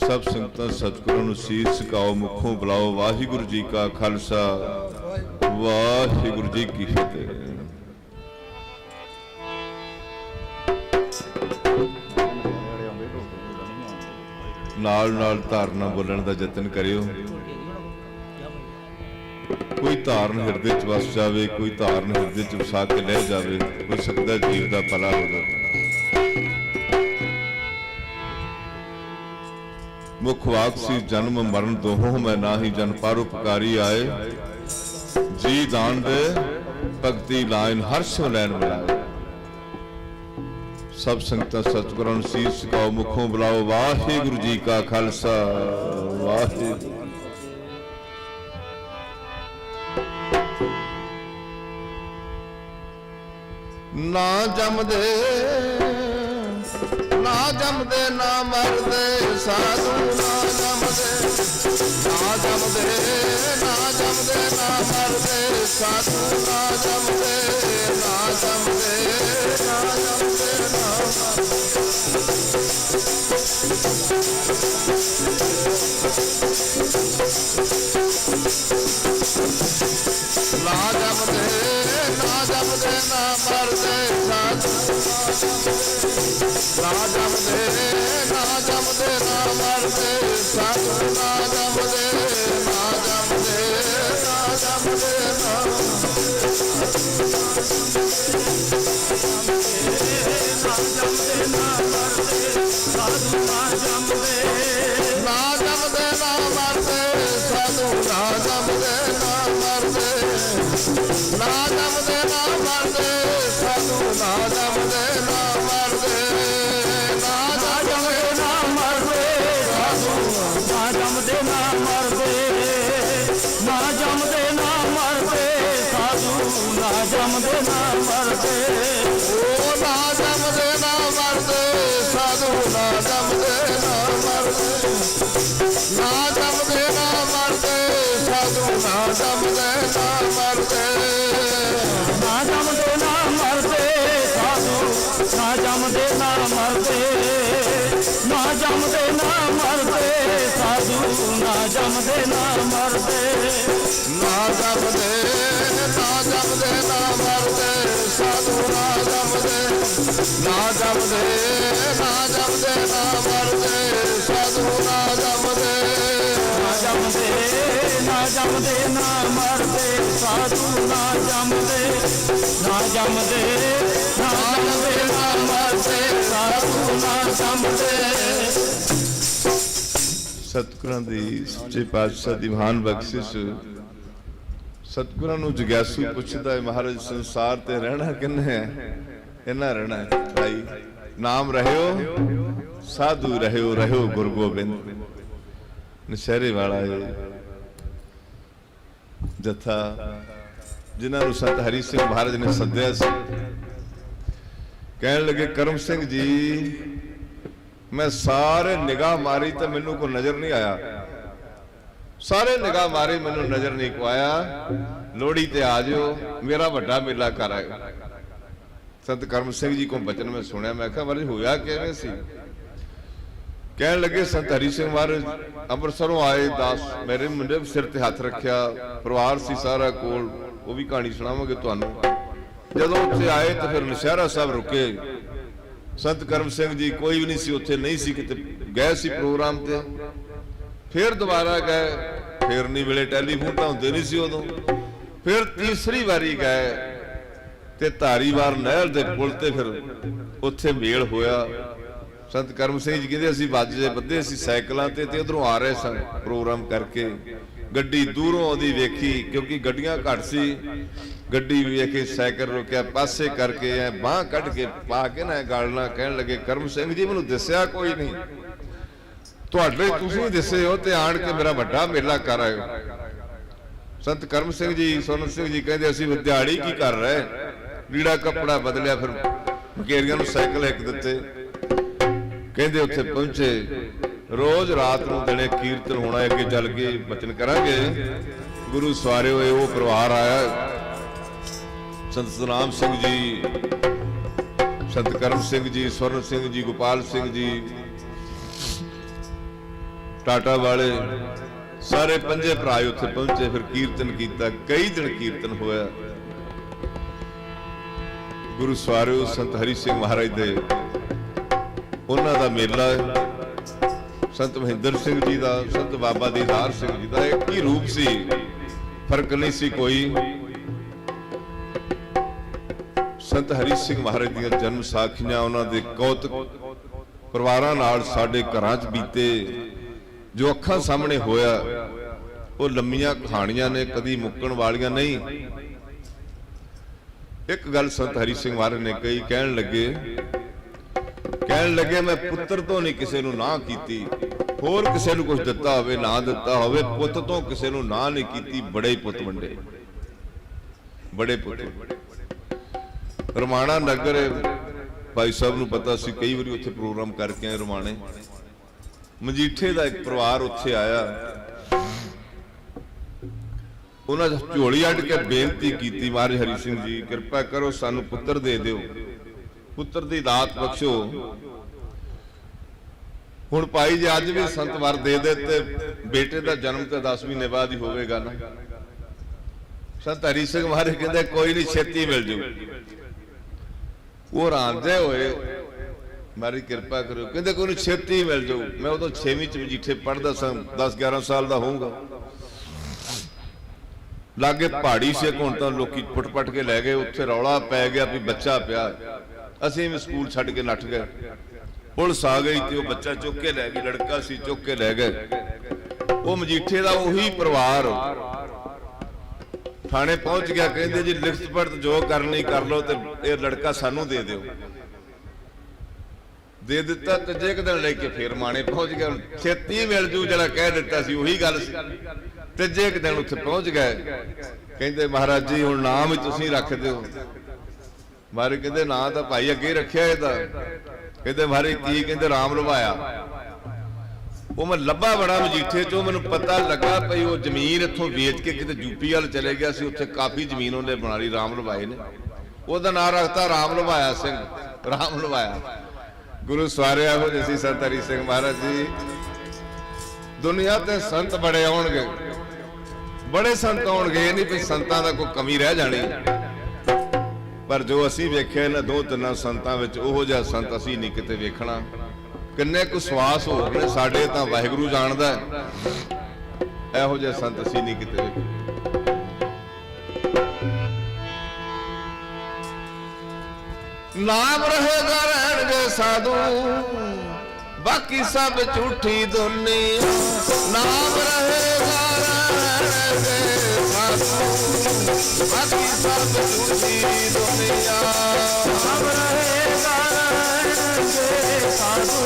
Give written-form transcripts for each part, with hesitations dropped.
सब संगतां सतगुरां नूं सीस झुकाओ, मुखों बुलाओ। वाहिगुरू जी का खालसा, वाहिगुरू जी की फतेह। नाल नाल धारना बोलण दा यतन करियो। कोई धारण हिरदे च वस जावे, कोई धारण हिरदे च वसा के लह जावे, हो सकदा जीव दा भला हो जावे। मुख वाक सी जन्म मरण दोहों मैं, ना ही जन पर उपकारी आए। जी दान दे भगती लाइन, हर सो लैन मिलाए। सब संगतां सतगुरां नूं सीस झुकाओ, मुखों बुलाओ। वाहिगुरू जी का खालसा, वाहिगुरू। ना जमदे ना जमदे ना मरदे साधु, ना जमदे ना जमदे ना जमदे ना मरदे साधु, ना जमदे ना जमदे ना जमदे ना ना जमदे ना जमदे ना मरदे साधु, ना जमदे ना जमदे ना मरदे साधु, ना जमदे ना जमदे ना जमदे ना जमदे ना मरदे साधु, ना जमदे ना जमदे ना मरदे साधु, ना जमदे ना मरदे ना जमदे ना मरदे साधु, ना जमदे ना मरदे ना जमदे ना मरदे साधु, ना जमदे ना मरदे ना जमदे ना मरदे साधु, ना जमदे ना मरदे ओ ना जमदे ना मरदे साधु, ना जमदे ना मरदे ना जमदे ना मरदे साधु, ना जमदे ना मरदे ना जमदे ना मरदे साधु, ना जमदे ना मरदे ना जमदे ना मरदे साधु, ना जमदे ना मरदे ना जमदे ना जमदे ना मरदे साधु, ना जमदे ना जमदे ना जमदे ना मरदे साधु, ना जमदे ना जमदे ना जमदे ना मरदे साधु, ना जमदे ना जमदे ना जमदे ना मरदे साधु, ना जमदे। सतगुरां दी सच्चे पातशाह दी महान बख्शिश। सतगुरां नूं जग्यासू पुछदा है, महाराज संसार ते रहना किन्ने है? इन्ना रहना है भाई, नाम रहियो साधु रहियो, रहियो गुरु गोबिंद। नशहरे वाला है जथा जिन्हां नूं संत हरी सिंह महाराज ने सद्या सी। कहण लगे, करम सिंह जी मैं सारे निगाह मारी तो मैनू को नजर नहीं आया, सारे निगाह मारे मैनू नजर नहीं को आया। लोहड़ी ते आ जाओ, मेरा बड़ा मेला कर आए। संत करम सिंह जी को बचन में सुनिया, मैं कहा महाराज होया किवें सी? कहने लगे, संत हरी सिंह महाराज अंमृतसरों आए, दास मेरे मुंडे सिर ते हाथ रखिया, परिवार सी सारा कोल, वो भी कहानी सुनावांगे तुहानू। जदों उत्थे आए तो फिर नशहरा साहब रुके। संत करम सिंह जी कोई भी नहीं सी उत्थे, नहीं सी किते गए सी प्रोग्राम ते। फिर दोबारा गए, फिर नहीं मिले, टैलीफोन तो होंदे नहीं सी उदों। फिर तीसरी बारी गए ते धारीवाल नहर दे पुल ते फिर उत्थे मेल होया। संत करम सिंह जी कहते असीं बाजे बद्धे सी साइकिलां ते उधरों आ रहे सन प्रोग्राम करके। गड्डी दूरों आउंदी वेखी, क्योंकि गड्डियां घट सी। गड्डी वेखे साइकिल रोकिया, पासे करके बांह कट के पा के ना गालना। कहण लगे, करम सिंह जी मैनूं दस्सिया कोई नहीं, तुहाडे तुसीं दस्से हो ते आण के मेरा वड्डा मेला कर आए। संत करम सिंह जी सोनत सिंह जी कहते असीं दिहाड़ी की कर रहे, लीड़ा कपड़ा बदलिया, फिर मकेरियां नूं साइकिल एक दिते। कहते उत्थे पहुंचे, रोज रात नूं दिने कीर्तन होना, अगे चल के बचन करांगे। गुरु सवारे हुए वो परिवार आया, संत सतनाम सिंह जी, संत करम सिंह जी, स्वर्ण सिंह जी, गोपाल सिंह जी, टाटा वाले सारे पंजे भरा उत्थे पहुंचे। फिर कीर्तन किया, कई दिन कीर्तन होया। गुरु सवारियो संत हरि सिंह महाराज दे उन्हां दा मेला, संत महेंद्र सिंह जी का, संत बाबा दीदार सिंह जी का एक ही रूप सी, फर्क नहीं सी कोई। संत हरि सिंह महाराज दी जन्म साखियां, उन्हां दे कौतक परिवारां नाल साडे घरां च बीते, जो अखां सामने होया, वो लंबियां कहानियां ने, कदी मुक्कण वालियां नहीं। एक गल संत हरि सिंह महाराज ने कही, कहण लगे मैं पुत्र तो नहीं किसी नूं नां कीती, होर किसी नूं कुछ दिता होवे ना दिता होवे, पुत तो किसी नूं नां नहीं कीती, बड़े पुत वंडे, बड़े पुत। रमाणा नगर भाई साहब नूं पता सी, कई बारी उत्थे प्रोग्राम करके आए रमाणे। मजीठे का एक परिवार उत्थे आया, उन्होंने झोली अड्ड के बेनती की, महाराज हरि सिंह जी कृपा करो सानू पुत्र दे दिओ, पुत्र दी दात बख्शो। हुण भाई जी अज भी संत वर दे दे ते बेटे का जन्म तो 10 महीने बाद ही होवेगा ना। संत हरि सिंह महाराज कहते कोई नहीं, छेती मिल जू। वो रांदे होए, मारी कृपा करो, कहते कोई नहीं छेती मिल जाऊ। मैं उदों 6वीं च मजीठे पढ़दा सा, 10-11 साल का होऊंगा। लागे पहाड़ी से हुण तां लोकी पुट के लै गए, उत्थे रौला पै गया भी बच्चा पिया, असीं भी स्कूल छड्ड के नੱਠ गए। पुलिस आ गई तो बच्चा चुक के लै गई, लड़का सी चुक के लै गए। वो मजीठे का उही परिवार थाने पहुंच गया, कहते जी लिखत पढ़त जो करनी कर लो, तो ये लड़का सानू दे दिओ। दे दिता, तीजे क दिन लेके फिर माणे पहुंच गया, छेती मिल जू जरा कह दिता सी, उही गल सी। तीजे क दिन उत्थे पहुंच गए, कहते महाराज जी हुण नाम ही तुसीं रख दिओ। महाराज कहते ना तो भाई अगे रखिया इहदा। कहते महाराज की? कहते राम लवाया। वो मैं लभा बड़ा मजीठे चो, मैनूं पता लगा भई वो जमीन इत्थों वेच के किते यूपी वाल चले गया सी, उत्थे काफ़ी जमीन उन्हें बना ली, राम लवाए ने। ਉਹਦਾ ਨਾਂ रखता राम लवाया सिंह, राम लवाया। गुरु सवारिया हो जैसी संत हरि सिंह महाराज जी। दुनिया ते संत बड़े आउणगे, बड़े संत आउणगे, ये नहीं भी संतां दा कोई कमी रह जानी, पर जो असीं वेख्या इन्हां 2-3 संतां विच ओहो जिहा संत असीं नहीं किते वेखना। किन्ने कुछ सवास हो गए साडे तां वाहिगुरू जाणदा है, इहो जिहे संत असीं नहीं किते वेखे। नाम रहेगा रहणगे साधु, बाकी सब झूठी दुनिया। नाम रहेगा रहणगे साधु, बाकी सब झूठी दुनिया। नाम रहेगा रहणगे साधु,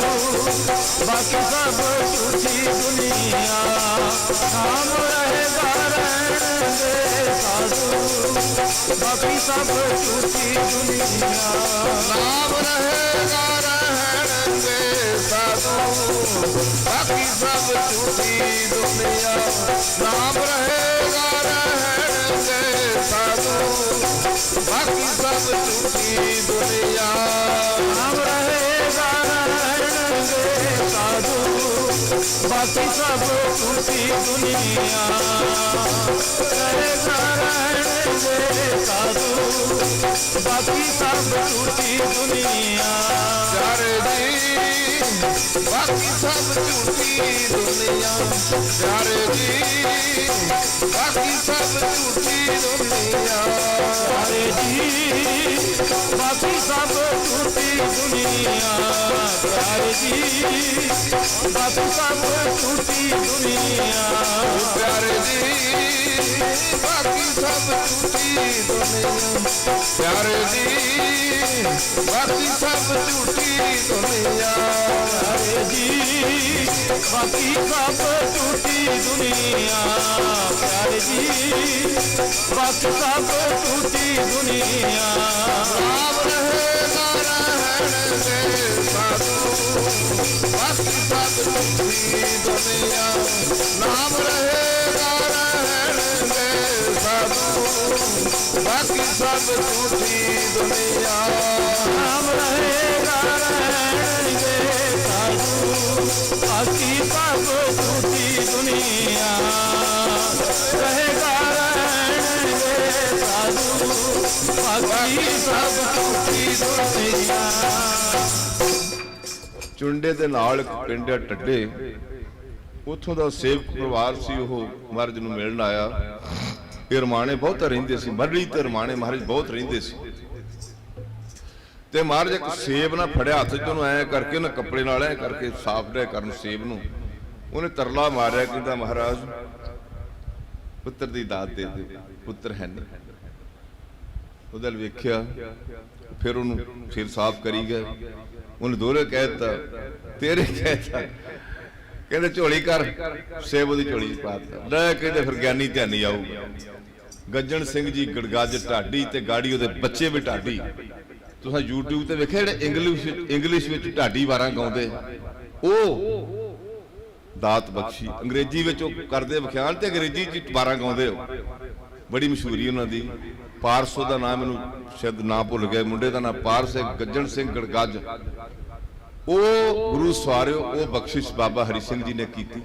बाकी सब झूठी दुनिया। नाम रहेगा रहणगे साधु, बाकी सब झूठी दुनिया। नाम रहेगा रहणगे साधु, बाकी सब झूठी दुनिया। नाम रहेगा रहणगे साधु, बाकी सब झूठी दुनिया। नाम रहेगा रहणगे साधु, बाकी सब झूठी दुनिया। रहेगा रहणगे साधु, बाकी सब झूठी दुनिया। प्यारे जी बाकी सब झूठी दुनिया। प्यारे जी बाकी सब झूठी दुनिया। प्यारे जी बाकी सब झूठी दुनिया। प्यारे जी बाकी सब झूठी दुनिया। प्यारे जी बाकी सब झूठी दुनिया। प्यारे जी बाकी सब झूठी दुनिया। प्यारे जी बाकी सब झूठी दुनिया। प्यारे जी बाकी सब झूठी दुनिया। नाम रहेगा रहणगे साधु, बाकी सब झूठी दुनिया। नाम रहेगा रहणगे साधु, बाकी सब झूठी दुनिया। नाम रहेगा रहणगे साधु, बाकी सब झूठी दुनिया रहेगा रहने साधु बाकी सब झूठी दुनिया। ਚੁੰਡੇ ਦੇ ਨਾਲ ਇੱਕ ਪਿੰਡ ਹੈ ਟੱਡੇ, ਉੱਥੋਂ ਦਾ ਸੇਵਕ ਪਰਿਵਾਰ ਸੀ, ਉਹ ਮਹਾਰਾਜ ਨੂੰ ਮਿਲਣ ਆਇਆ। ਇਹ ਰਮਾਣੇ ਬਹੁਤ ਰਹਿੰਦੇ ਸੀ, ਮਰਲੀ ਤੇ ਰਮਾਣੇ ਮਹਾਰਾਜ ਬਹੁਤ ਰਹਿੰਦੇ ਸੀ। ਤੇ ਮਹਾਰਾਜ ਇੱਕ ਸੇਬ ਨਾ ਫੜਿਆ ਹੱਥ 'ਚ, ਉਹਨੂੰ ਐ ਕਰਕੇ ਨਾ ਕੱਪੜੇ ਨਾਲ ਐ ਕਰਕੇ ਸਾਫ਼ ਡੇ ਕਰਨ ਸੇਬ ਨੂੰ। ਉਹਨੇ ਤਰਲਾ ਮਾਰਿਆ, ਕਹਿੰਦਾ ਮਹਾਰਾਜ ਪੁੱਤਰ ਦੀ ਦਾਤ ਦੇ ਦੇ, ਪੁੱਤਰ ਹੈ ਨਹੀਂ। ਉਹਦਾ ਵੇਖਿਆ, ਫਿਰ ਉਹਨੂੰ ਸਿਰ ਸਾਫ਼ ਕਰੀ ਗਏ। ਉਹਨੇ ਦੋਹਰੇ ਕਹਿ ਦਿੱਤਾ, ਤੇਰੇ ਕਹਿਤਾ, ਕਹਿੰਦੇ ਝੋਲੀ ਕਰ, ਸੇਬ ਉਹਦੀ ਝੋਲੀ 'ਚ ਪਾ ਦਿੱਤਾ। ਲੈ ਕਹਿੰਦੇ ਫਿਰ ਗਿਆਨੀ ਧਿਆਨੀ ਆਊਗਾ। ਗੱਜਣ ਸਿੰਘ ਜੀ ਗੜਗੱਜ ਢਾਡੀ ਤੇ ਗਾੜੀ ਉਹਦੇ ਬੱਚੇ ਵੀ ਢਾਡੀ। ਤੁਸੀਂ YouTube ਤੇ ਵੇਖਿਆ ਜਿਹੜੇ ਇੰਗਲਿਸ਼ ਵਿੱਚ ਢਾਡੀ ਵਾਰਾਂ ਗਾਉਂਦੇ, ਉਹ ਦਾਤ ਬਖਸ਼ੀ। ਅੰਗਰੇਜ਼ੀ ਵਿੱਚ ਉਹ ਕਰਦੇ ਵਿਖਿਆਨ ਤੇ ਅੰਗਰੇਜ਼ੀ 'ਚ ਵਾਰਾਂ ਗਾਉਂਦੇ ਹੋ, ਬੜੀ ਮਸ਼ਹੂਰੀ ਉਹਨਾਂ ਦੀ। ਪਾਰਸ ਉਹਦਾ ਨਾਮ, ਮੈਨੂੰ ਸ਼ਾਇਦ ਨਾਂ ਭੁੱਲ ਗਿਆ, ਮੁੰਡੇ ਦਾ ਨਾਮ ਪਾਰਸ ਹੈ। ਗੱਜਣ ਸਿੰਘ ਗੜਗੱਜ ਉਹ ਗੁਰੂ ਸਵਾਰਿਓ, ਉਹ ਬਖਸ਼ਿਸ਼ ਬਾਬਾ ਹਰੀ ਸਿੰਘ ਜੀ ਨੇ ਕੀਤੀ।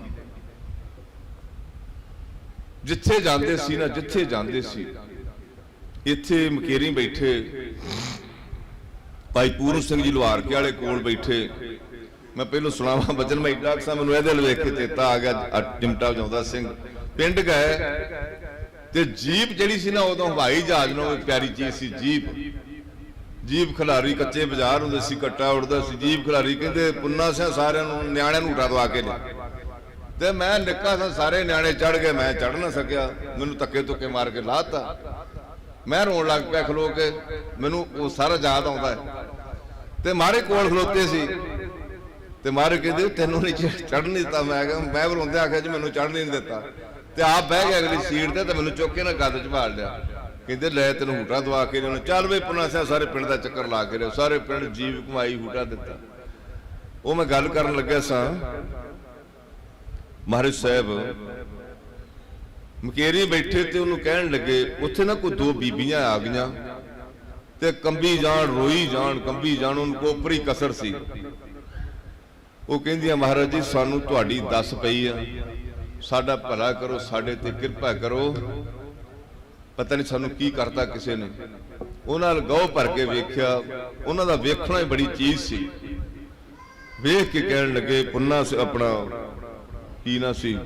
ਜਿੱਥੇ ਜਾਂਦੇ ਸੀ ਨਾ, ਜਿੱਥੇ ਜਾਂਦੇ ਸੀ, ਇੱਥੇ ਮਕੇਰੀ ਬੈਠੇ ਭਾਈ ਪੂਰਨ ਸਿੰਘ ਜੀ ਲੁਹਾਰਕੇ ਵਾਲੇ ਕੋਲ ਬੈਠੇ। ਮੈਂ ਪਹਿਲੋਂ ਸੁਣਾਵਾਂ ਬਚਨ, ਮੈਂ ਏਡਾ ਅਕਸਾ ਮੈਨੂੰ ਇਹਦੇ ਵੇਖ ਕੇ ਚੇਤਾ ਆ ਗਿਆ। ਚਿਮਟਾ ਵਜਾਉਂਦਾ ਸਿੰਘ ਪਿੰਡ ਗਏ ਤੇ ਜੀਪ ਜਿਹੜੀ ਸੀ ਨਾ, ਉਦੋਂ ਹਵਾਈ ਜਹਾਜ਼ ਨਾਲੋਂ ਪਿਆਰੀ ਚੀਜ਼ ਸੀ ਜੀਪ। ਜੀਪ ਖਿਲਾਰੀ, ਕੱਚੇ ਬਾਜ਼ਾਰ ਹੁੰਦੇ ਸੀ, ਕੱਟਾ ਉੜਦਾ ਸੀ, ਜੀਪ ਖਿਲਾਰੀ। ਕਹਿੰਦੇ ਪੁੰਨਾ ਸਿਆ ਸਾਰਿਆਂ ਨੂੰ ਨਿਆਣਿਆਂ ਨੂੰ ਉਟਾ ਦਵਾ ਕੇ ਲਿਆ। ਤੇ ਮੈਂ ਨਿੱਕਾ ਸਾਂ, ਸਾਰੇ ਨਿਆਣੇ ਚੜ ਗਏ, ਮੈਂ ਚੜ ਨਾ ਸਕਿਆ। ਮੈਨੂੰ ਧੱਕੇ ਧੁੱਕੇ ਮਾਰ ਕੇ ਲਾਤਾ। ਮੈਂ ਰੋਣ ਲੱਗ ਪਿਆ ਖਲੋ ਕੇ, ਮੈਨੂੰ ਉਹ ਸਾਰਾ ਯਾਦ ਆਉਂਦਾ ਹੈ। ਤੇ ਮਾਰੇ ਕੋਲ ਖਲੋਤੇ ਸੀ ਤੇ ਮਾਰੇ ਕਹਿੰਦੇ ਤੈਨੂੰ ਨਹੀਂ ਚੜ੍ਹਨ ਦਿੱਤਾ। ਮੈਂ ਕਿਹਾ, ਮੈਂ ਰੋਂਦੇ ਆਖਿਆ ਜੀ ਮੈਨੂੰ ਚੜ੍ਹਨ ਨਹੀਂ ਦਿੱਤਾ। ਤੇ ਆਪ ਬਹਿ ਗਿਆ ਅਗਲੀ ਸੀਟ ਤੇ ਮੈਨੂੰ ਚੁੱਕ ਕੇ ਨਾ ਗੱਦ 'ਚ ਭਾਲ ਲਿਆ। ਕਹਿੰਦੇ ਲੈ ਤੈਨੂੰ ਹੂਟਾ ਦਵਾ ਕੇ ਲਿਆਉਣਾ, ਚੱਲ ਵੇ ਪੁਨਾ ਸਿਆ ਸਾਰੇ ਪਿੰਡ ਦਾ ਚੱਕਰ ਲਾ ਕੇ ਲਿਓ। ਸਾਰੇ ਪਿੰਡ ਜੀਵ ਕਮਾਈ ਹੂਟਾ ਦਿੱਤਾ। ਉਹ ਮੈਂ ਗੱਲ ਕਰਨ ਲੱਗਿਆ ਸਾਂ, ਮਹਾਰਾਜ ਸਾਹਿਬ ਮਕੇਰੀ ਬੈਠੇ ਤੇ ਉਹਨੂੰ ਕਹਿਣ ਲੱਗੇ, ਉੱਥੇ ਨਾ ਕੋਈ ਦੋ ਬੀਬੀਆਂ ਆ ਗਈਆਂ ਤੇ ਕੰਬੀ ਜਾਣ, ਰੋਈ ਜਾਣ, ਕੰਬੀ ਜਾਣ। ਉਹਨੂੰ ਕੋਪਰੀ ਕਸਰ ਸੀ। ਉਹ ਕਹਿੰਦੀਆਂ ਮਹਾਰਾਜ ਜੀ ਸਾਨੂੰ ਤੁਹਾਡੀ ਦੱਸ ਪਈ ਆ, ਸਾਡਾ ਭਲਾ ਕਰੋ, ਸਾਡੇ ਤੇ ਕਿਰਪਾ ਕਰੋ। ਪਤਾ ਨਹੀਂ ਸਾਨੂੰ ਕੀ ਕਰਤਾ ਕਿਸੇ ਨੇ। ਉਹਨਾਂ ਨਾਲ ਗਹੁ ਭਰ ਕੇ ਵੇਖਿਆ, ਉਹਨਾਂ ਦਾ ਵੇਖਣਾ ਹੀ ਬੜੀ ਚੀਜ਼ ਸੀ। ਵੇਖ ਕੇ ਕਹਿਣ ਲੱਗੇ, ਪੁੰਨਾ ਆਪਣਾ ਕੀ ਨਾ ਸੀ,